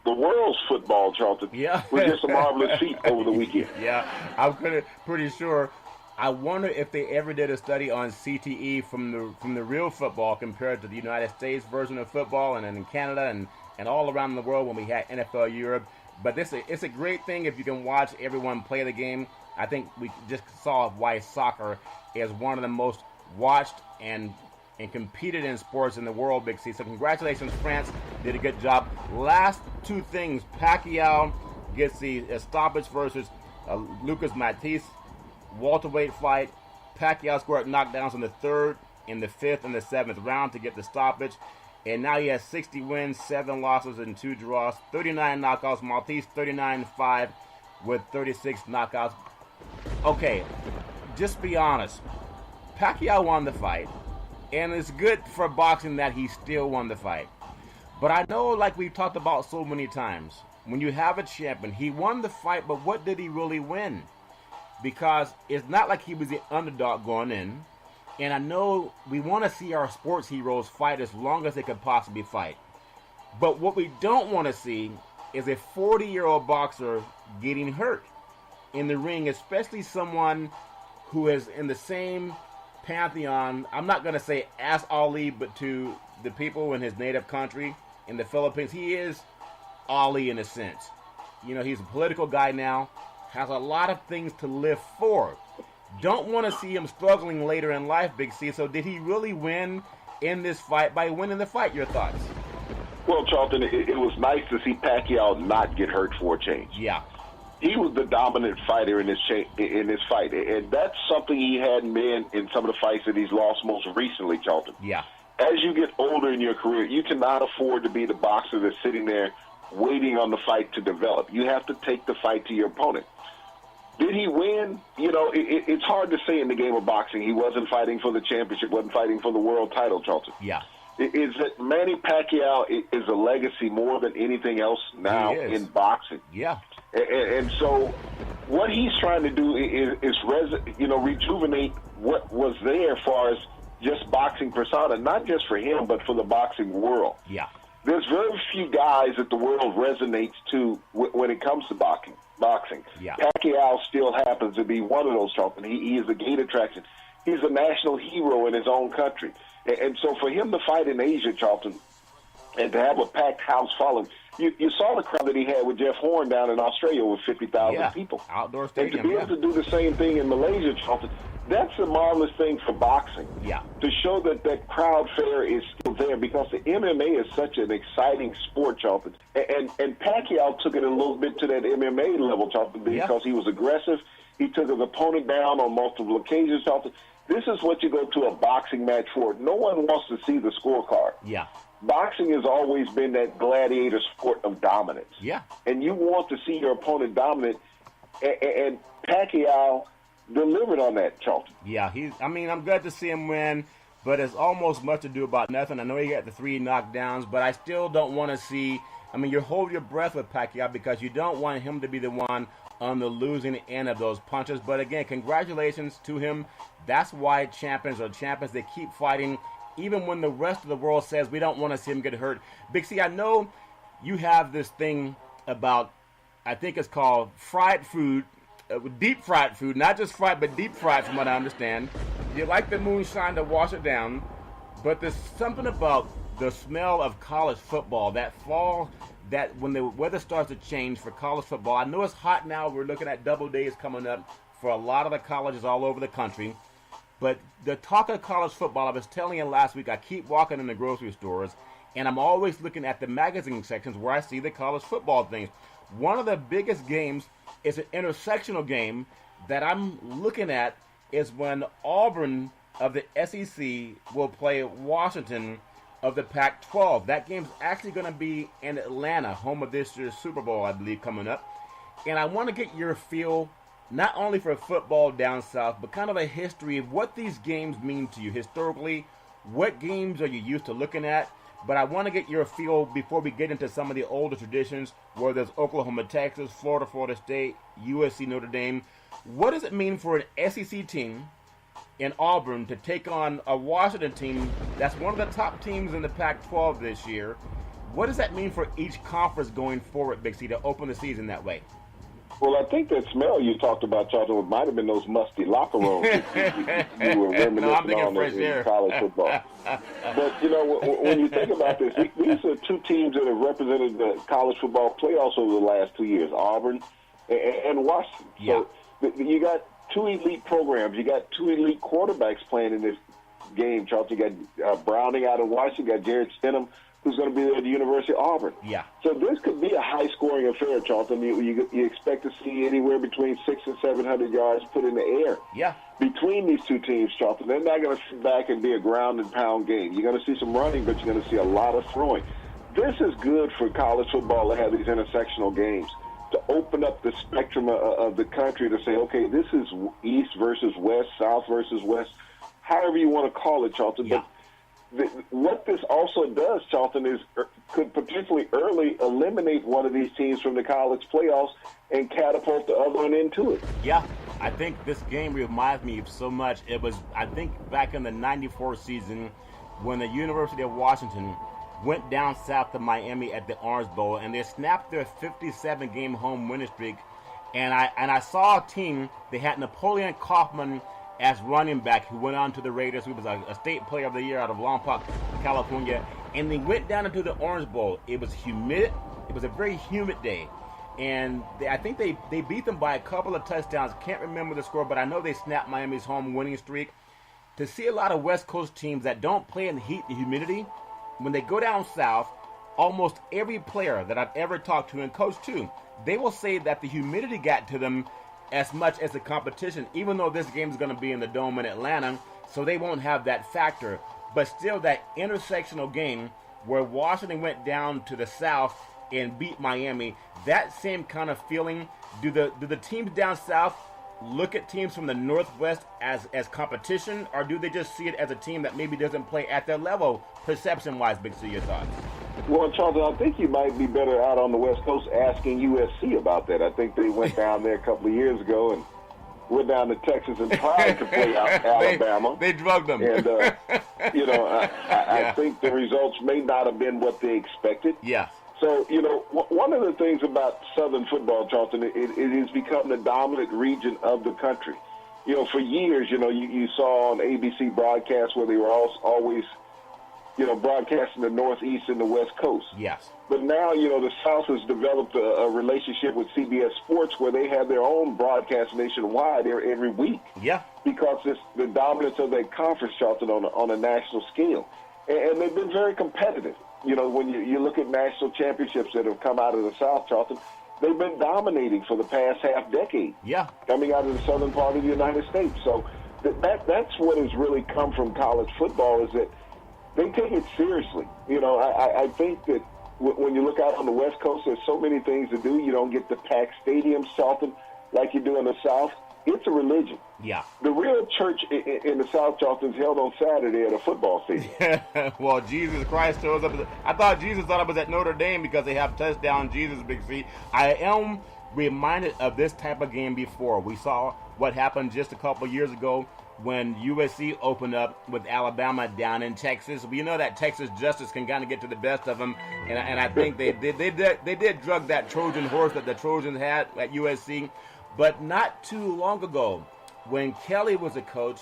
the world's football, Charlton, was just a marvelous feat over the weekend. Yeah, I'm pretty sure. I wonder if they ever did a study on CTE from the real football compared to the United States version of football and in Canada and all around the world when we had NFL Europe. But it's a great thing if you can watch everyone play the game. I think we just saw why soccer is one of the most watched and competed in sports in the world, Big C. So congratulations, France. Did a good job. Last two things. Pacquiao gets the stoppage versus Lucas Matisse. Welterweight fight. Pacquiao scored knockdowns in the third, in the fifth, and the seventh round to get the stoppage. And now he has 60 wins, 7 losses, and 2 draws. 39 knockouts. Matisse 39-5 with 36 knockouts. Okay, just be honest. Pacquiao won the fight. And it's good for boxing that he still won the fight. But I know, like we've talked about so many times, when you have a champion, he won the fight, but what did he really win? Because it's not like he was the underdog going in. And I know we want to see our sports heroes fight as long as they could possibly fight. But what we don't want to see is a 40-year-old boxer getting hurt in the ring, especially someone who is in the same pantheon, I'm not going to say as Ali, but to the people in his native country, in the Philippines. He is Ali in a sense. He's a political guy now, has a lot of things to live for. Don't want to see him struggling later in life, Big C. So did he really win in this fight by winning the fight? Your thoughts? Well, Charlton, it was nice to see Pacquiao not get hurt for a change. Yeah. He was the dominant fighter in this fight, and that's something he hadn't been in some of the fights that he's lost most recently, Charlton. Yeah. As you get older in your career, you cannot afford to be the boxer that's sitting there waiting on the fight to develop. You have to take the fight to your opponent. Did he win? It's hard to say in the game of boxing. He wasn't fighting for the championship, wasn't fighting for the world title, Charlton. Yeah. Is that Manny Pacquiao is a legacy more than anything else now in boxing. Yeah. And so what he's trying to do is rejuvenate what was there as far as just boxing persona, not just for him, but for the boxing world. Yeah. There's very few guys that the world resonates to when it comes to boxing. Yeah. Pacquiao still happens to be one of those, Charlton. He is a gate attraction. He's a national hero in his own country. And so for him to fight in Asia, Charlton, and to have a packed house following, you saw the crowd that he had with Jeff Horn down in Australia with 50,000 people. Outdoor stadium, and to be able to do the same thing in Malaysia, Charlton, that's a marvelous thing for boxing. Yeah. To show that crowd fare is still there, because the MMA is such an exciting sport, Charlton. And Pacquiao took it a little bit to that MMA level, Charlton, because he was aggressive. He took his opponent down on multiple occasions, Charlton. This is what you go to a boxing match for. No one wants to see the scorecard. Yeah. Boxing has always been that gladiator sport of dominance. Yeah. And you want to see your opponent dominant, and Pacquiao delivered on that, Charlton. Yeah, I'm glad to see him win, but it's almost much ado about nothing. I know he got the 3 knockdowns, but I still don't want to see, you hold your breath with Pacquiao because you don't want him to be the one on the losing end of those punches. But again, congratulations to him. That's why champions are champions. They keep fighting, even when the rest of the world says we don't want to see him get hurt. Big C, I know you have this thing about, I think it's called fried food, deep fried food, not just fried, but deep fried from what I understand. You like the moonshine to wash it down, but there's something about the smell of college football, that fall, that when the weather starts to change for college football. I know it's hot now. We're looking at double days coming up for a lot of the colleges all over the country. But the talk of college football, I was telling you last week, I keep walking in the grocery stores, and I'm always looking at the magazine sections where I see the college football things. One of the biggest games is an intersectional game that I'm looking at is when Auburn of the SEC will play Washington of the Pac-12. That game's actually going to be in Atlanta, home of this year's Super Bowl, I believe, coming up. And I want to get your feel not only for football down south, but kind of a history of what these games mean to you historically. What games are you used to looking at? But I want to get your feel before we get into some of the older traditions, whether it's Oklahoma, Texas, Florida, Florida State, USC, Notre Dame. What does it mean for an SEC team in Auburn to take on a Washington team that's one of the top teams in the Pac-12 this year? What does that mean for each conference going forward, Big C, to open the season that way? Well, I think that smell you talked about, Charlton, might have been those musty locker rooms you were reminiscing on in college football. But, when you think about this, these are two teams that have represented the college football playoffs over the last 2 years, Auburn and Washington. Yeah. So you got two elite programs. You got two elite quarterbacks playing in this game, Charlton. You got Browning out of Washington. You got Jared Stidham, who's going to be there at the University of Auburn. Yeah. So this could be a high-scoring affair, Charlton. You expect to see anywhere between 600 and 700 yards put in the air. Yeah. Between these two teams, Charlton, they're not going to sit back and be a ground-and-pound game. You're going to see some running, but you're going to see a lot of throwing. This is good for college football to have these intersectional games, to open up the spectrum of the country to say, okay, this is East versus West, South versus West, however you want to call it, Charlton. Yeah. But what this also does, Charlton, is could potentially early eliminate one of these teams from the college playoffs and catapult the other one into it. Yeah, I think this game reminds me of so much. It was, I think, back in the '94 season when the University of Washington went down south to Miami at the Orange Bowl, and they snapped their 57-game home winning streak. And I saw a team, they had Napoleon Kaufman as running back, who went on to the Raiders, who was a state player of the year out of Lompoc, California. And they went down into the Orange Bowl. It was humid. It was a very humid day. And I think they beat them by a couple of touchdowns. Can't remember the score, but I know they snapped Miami's home winning streak. To see a lot of West Coast teams that don't play in the heat and humidity, when they go down south, almost every player that I've ever talked to, and coach too, they will say that the humidity got to them as much as the competition, even though this game is going to be in the Dome in Atlanta, so they won't have that factor. But still, that intersectional game where Washington went down to the south and beat Miami, that same kind of feeling, do the teams down south look at teams from the Northwest as competition, or do they just see it as a team that maybe doesn't play at their level, perception-wise? Big C, your thoughts? Well, Charles, I think you might be better out on the West Coast asking USC about that. I think they went down there a couple of years ago and went down to Texas and tried to play out Alabama. They drugged them. And, I think the results may not have been what they expected. Yeah. So, one of the things about Southern football, Charlton, it has become the dominant region of the country. For years, you saw on ABC broadcasts where they were always broadcasting the Northeast and the West Coast. Yes. But now, the South has developed a relationship with CBS Sports where they have their own broadcast nationwide every week. Yeah. Because it's the dominance of that conference, Charlton, on a national scale. And they've been very competitive. When you look at national championships that have come out of the South, Charlton, they've been dominating for the past half decade. Yeah. Coming out of the southern part of the United States. So that's what has really come from college football, is that they take it seriously. You know, I think that when you look out on the West Coast, there's so many things to do. You don't get the packed stadiums, Charlton, like you do in the South. It's a religion. Yeah. The real church in the South, Charlton, is held on Saturday at a football stadium. Well, Jesus Christ shows up. I thought Jesus thought it was at Notre Dame because they have touchdown Jesus, Big C. I am reminded of this type of game before. We saw what happened just a couple years ago when USC opened up with Alabama down in Texas. We know that Texas justice can kind of get to the best of them, and I think they did drug that Trojan horse that the Trojans had at USC. But not too long ago, when Kelly was a coach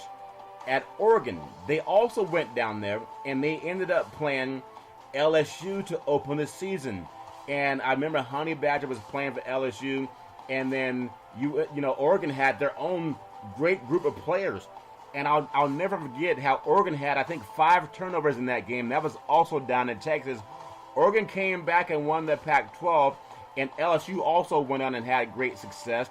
at Oregon, they also went down there and they ended up playing LSU to open the season. And I remember Honey Badger was playing for LSU, and then you know Oregon had their own great group of players. And I'll never forget how Oregon had, I think, 5 turnovers in that game. That was also down in Texas. Oregon came back and won the Pac-12, and LSU also went on and had great success.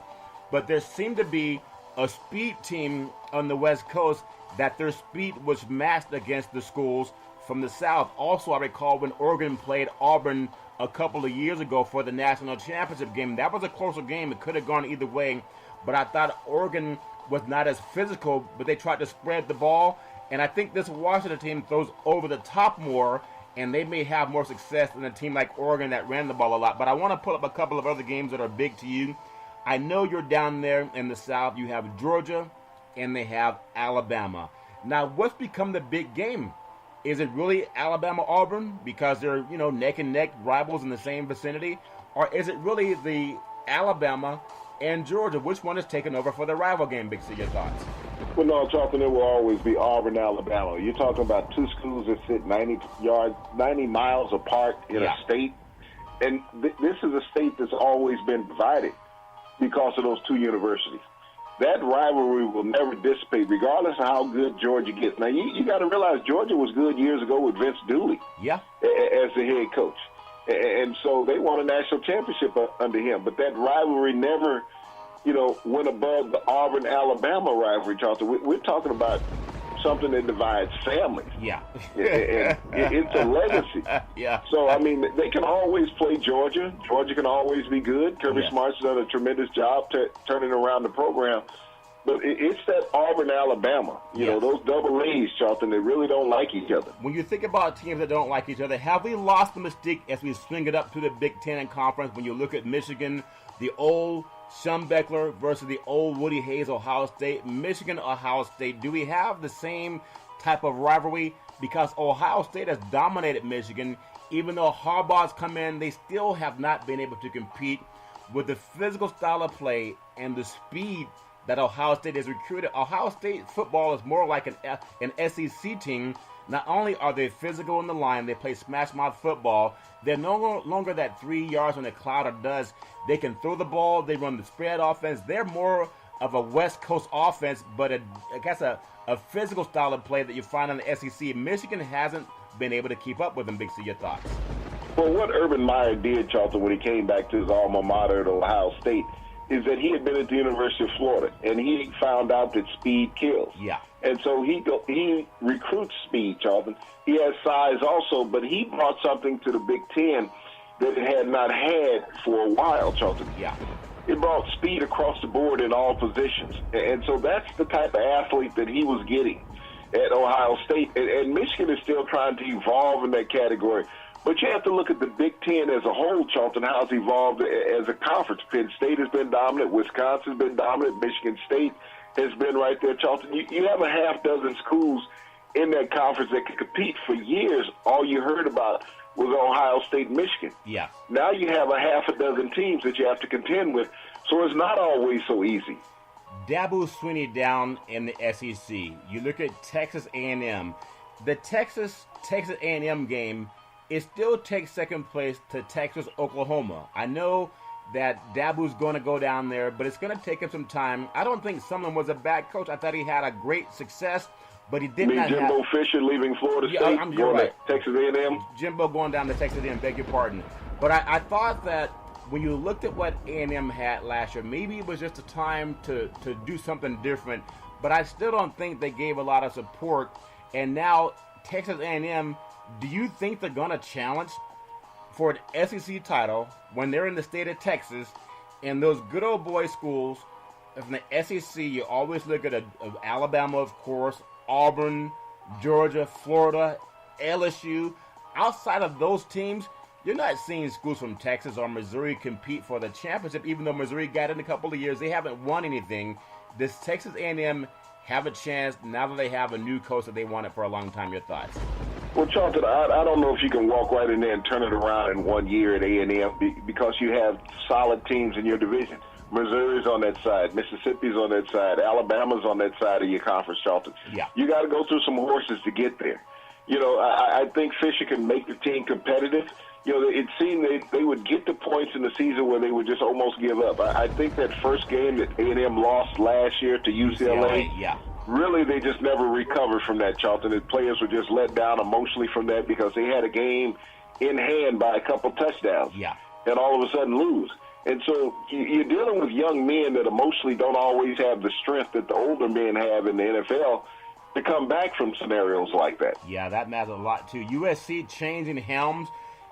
But there seemed to be a speed team on the West Coast that their speed was matched against the schools from the South. Also, I recall when Oregon played Auburn a couple of years ago for the national championship game. That was a closer game. It could have gone either way. But I thought Oregon was not as physical, but they tried to spread the ball. And I think this Washington team throws over the top more, and they may have more success than a team like Oregon that ran the ball a lot. But I want to pull up a couple of other games that are big to you. I know you're down there in the South. You have Georgia, and they have Alabama. Now, what's become the big game? Is it really Alabama-Auburn because they're, you know, neck and neck rivals in the same vicinity? Or is it really the Alabama and Georgia? Which one is taking over for the rival game, Big C? Your thoughts? Well, no, Charlton, it will always be Auburn, Alabama. You're talking about two schools that sit 90 miles apart in a state. And this is a state that's always been divided because of those two universities. That rivalry will never dissipate, regardless of how good Georgia gets. Now, you got to realize Georgia was good years ago with Vince Dooley as the head coach. And so they won a national championship under him. But that rivalry never, went above the Auburn-Alabama rivalry, Charlton. We're talking about something that divides families. Yeah. And it's a legacy. Yeah. So, I mean, they can always play Georgia. Georgia can always be good. Kirby Smart's done a tremendous job turning around the program. But it's that Auburn-Alabama, those double A's, Charlton, they really don't like each other. When you think about teams that don't like each other, have we lost the mystique as we swing it up to the Big Ten and Conference? When you look at Michigan, the old Schembechler versus the old Woody Hayes, Ohio State, Michigan, Ohio State, do we have the same type of rivalry? Because Ohio State has dominated Michigan. Even though Harbaugh's come in, they still have not been able to compete with the physical style of play and the speed that Ohio State has recruited. Ohio State football is more like an SEC team. Not only are they physical in the line, they play smash mouth football. They're no longer that 3 yards on the cloud or does. They can throw the ball. They run the spread offense. They're more of a West Coast offense, but I guess a physical style of play that you find in the SEC. Michigan hasn't been able to keep up with them. Big C, your thoughts? Well, what Urban Meyer did, Charlton, when he came back to his alma mater at Ohio State, is that he had been at the University of Florida, and he found out that speed kills. Yeah. And so he recruits speed, Charlton. He has size also, but he brought something to the Big Ten that it had not had for a while, Charlton. Yeah. It brought speed across the board in all positions. And so that's the type of athlete that he was getting at Ohio State. And Michigan is still trying to evolve in that category. But you have to look at the Big Ten as a whole, Charlton, how it's evolved as a conference. Penn State has been dominant. Wisconsin's been dominant. Michigan State has been right there, Charlton. You have a half dozen schools in that conference that can compete. For years, all you heard about was Ohio State, Michigan. Yeah. Now you have a half a dozen teams that you have to contend with, so it's not always so easy. Dabo Swinney down in the SEC. You look at Texas A&M. The Texas A&M game, it still takes second place to Texas, Oklahoma. I know that Dabo's going to go down there, but it's going to take him some time. I don't think Sumlin was a bad coach. I thought he had a great success, but he did not Jimbo Fisher leaving Florida State, you're right. Texas A&M. Jimbo going down to Texas A&M, beg your pardon. But I thought that when you looked at what A&M had last year, maybe it was just a time to do something different. but I still don't think they gave a lot of support. And now Texas A&M, do you think they're going to challenge for an SEC title when they're in the state of Texas and those good old boy schools from the SEC? You always look at Alabama, of course, Auburn, Georgia, Florida, LSU. Outside of those teams, you're not seeing schools from Texas or Missouri compete for the championship, even though Missouri got in a couple of years. They haven't won anything. Does Texas A&M have a chance now that they have a new coach that they wanted for a long time? Your thoughts? Well, Charlton, I don't know if you can walk right in there and turn it around in 1 year at A&M because you have solid teams in your division. Missouri's on that side. Mississippi's on that side. Alabama's on that side of your conference, Charlton. Yeah. You got to go through some horses to get there. You know, I think Fisher can make the team competitive. You know, it seemed they would get to points in the season where they would just almost give up. I think that first game that A&M lost last year to UCLA, yeah. Really, they just never recovered from that, Charlton. The players were just let down emotionally from that because they had a game in hand by a couple touchdowns. Yeah. And all of a sudden lose. And so you're dealing with young men that emotionally don't always have the strength that the older men have in the NFL to come back from scenarios like that. Yeah, that matters a lot, too. USC changing helms.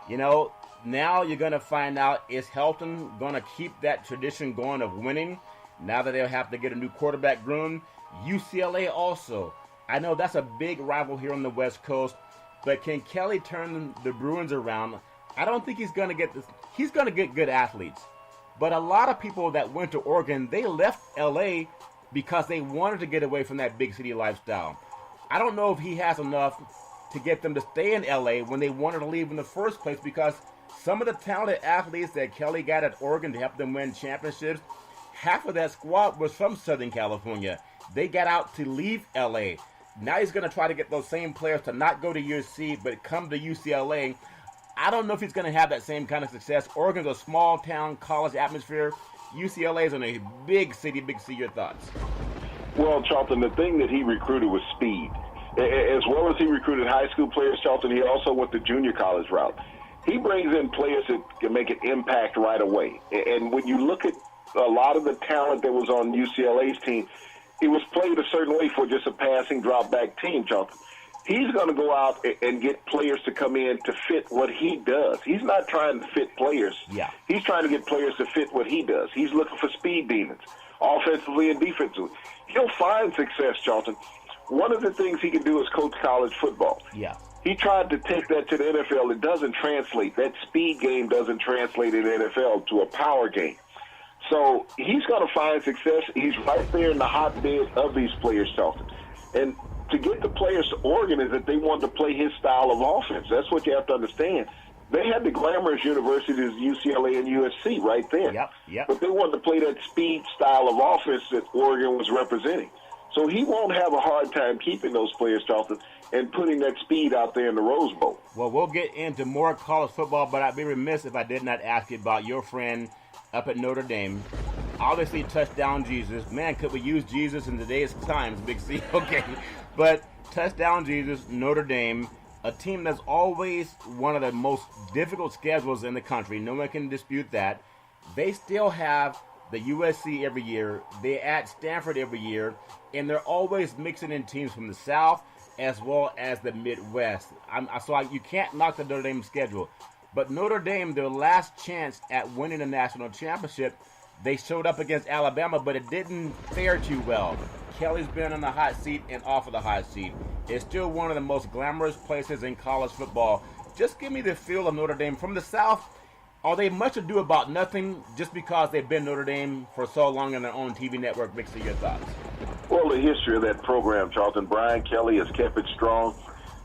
You know, now you're going to find out, is Helton going to keep that tradition going of winning now that they'll have to get a new quarterback groomed? UCLA also. I know that's a big rival here on the West Coast, but can Kelly turn the Bruins around? I don't think he's going to get this. He's going to get good athletes. But a lot of people that went to Oregon, they left L.A. because they wanted to get away from that big city lifestyle. I don't know if he has enough to get them to stay in L.A. when they wanted to leave in the first place, because some of the talented athletes that Kelly got at Oregon to help them win championships, half of that squad was from Southern California. They got out to leave L.A. Now he's going to try to get those same players to not go to USC but come to UCLA. I don't know if he's going to have that same kind of success. Oregon's a small-town college atmosphere. UCLA is in a big city. Your thoughts? Well, Charlton, the thing that he recruited was speed. As well as he recruited high school players, Charlton, he also went the junior college route. He brings in players that can make an impact right away. And when you look at a lot of the talent that was on UCLA's team, it was played a certain way for just a passing drop-back team, Charlton. He's going to go out and get players to come in to fit what he does. He's not trying to fit players. Yeah. He's trying to get players to fit what he does. He's looking for speed demons, offensively and defensively. He'll find success, Charlton. One of the things he can do is coach college football. Yeah. He tried to take that to the NFL. It doesn't translate. That speed game doesn't translate in the NFL to a power game. So he's going to find success. He's right there in the hotbed of these players, Charlton. And to get the players to Oregon is that they want to play his style of offense. That's what you have to understand. They had the glamorous universities, UCLA and USC, right there. Yep. But they wanted to play that speed style of offense that Oregon was representing. So he won't have a hard time keeping those players, Charlton, and putting that speed out there in the Rose Bowl. Well, we'll get into more college football, but I'd be remiss if I did not ask you about your friend up at Notre Dame. Obviously, touchdown Jesus. Man, could we use Jesus in today's times, Big C? Okay. But touchdown Jesus, Notre Dame, a team that's always one of the most difficult schedules in the country. No one can dispute that. They still have the USC every year. They add Stanford every year. And they're always mixing in teams from the South as well as the Midwest. So you can't knock the Notre Dame schedule. But Notre Dame, their last chance at winning a national championship, they showed up against Alabama, but it didn't fare too well. Kelly's been on the hot seat and off of the hot seat. It's still one of the most glamorous places in college football. Just give me the feel of Notre Dame. From the South, are they much ado about nothing just because they've been Notre Dame for so long on their own TV network? Mix of your thoughts. Well, the history of that program, Charlton, Brian Kelly has kept it strong.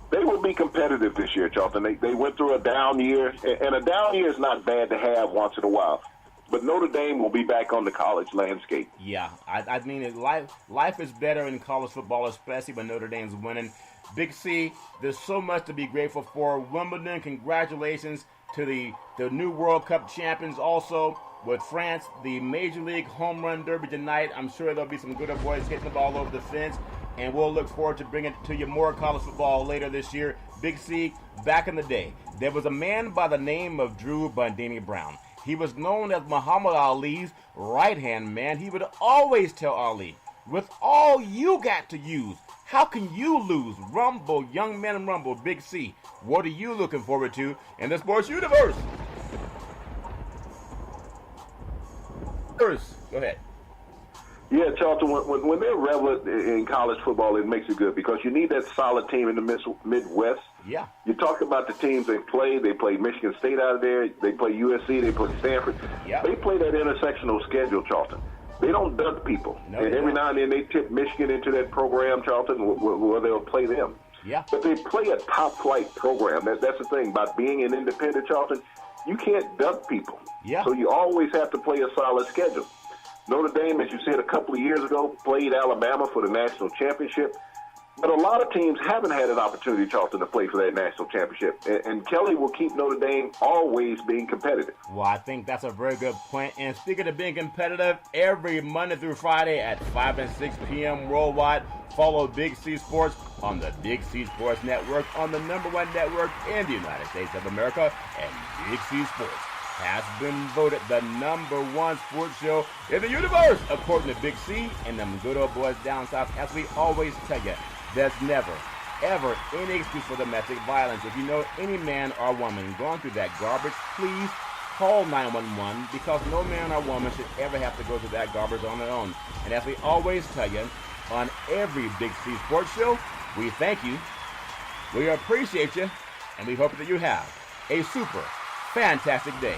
They will be competitive this year, Charlton. They went through a down year, and a down year is not bad to have once in a while. But Notre Dame will be back on the college landscape. Yeah, I mean, life is better in college football, especially when Notre Dame's winning. Big C, there's so much to be grateful for. Wimbledon, congratulations to the new World Cup champions. Also, with France, the Major League Home Run Derby tonight. I'm sure there'll be some good boys hitting the ball over the fence. And we'll look forward to bringing to you more college football later this year. Big C, back in the day, there was a man by the name of Drew Bundini Brown. He was known as Muhammad Ali's right-hand man. He would always tell Ali, with all you got to use. How can you lose? Rumble, Young Men Rumble, Big C. What are you looking forward to in the sports universe? First, go ahead. Yeah, Charlton, when they're relevant in college football, it makes it good because you need that solid team in the Midwest. Yeah. You talk about the teams they play. They play Michigan State out of there. They play USC. They play Stanford. Yep. They play that intersectional schedule, Charlton. They don't dunk people. No, and every now and then they tip Michigan into that program, Charlton, where they'll play them. Yeah. But they play a top-flight program. That's the thing about being an independent, Charlton. You can't dunk people. Yeah. So you always have to play a solid schedule. Notre Dame, as you said a couple of years ago, played Alabama for the national championship. But a lot of teams haven't had an opportunity, Charlton, to play for that national championship. And Kelly will keep Notre Dame always being competitive. Well, I think that's a very good point. And speaking of being competitive, every Monday through Friday at 5 and 6 p.m. worldwide, follow Big C Sports on the Big C Sports Network, on the #1 network in the United States of America. And Big C Sports has been voted the #1 sports show in the universe, according to Big C and them good old boys down south. As we always tell you, there's never, ever any excuse for domestic violence. If you know any man or woman going through that garbage, please call 911 because no man or woman should ever have to go through that garbage on their own. And as we always tell you, on every Big C Sports show, we thank you, we appreciate you, and we hope that you have a super fantastic day.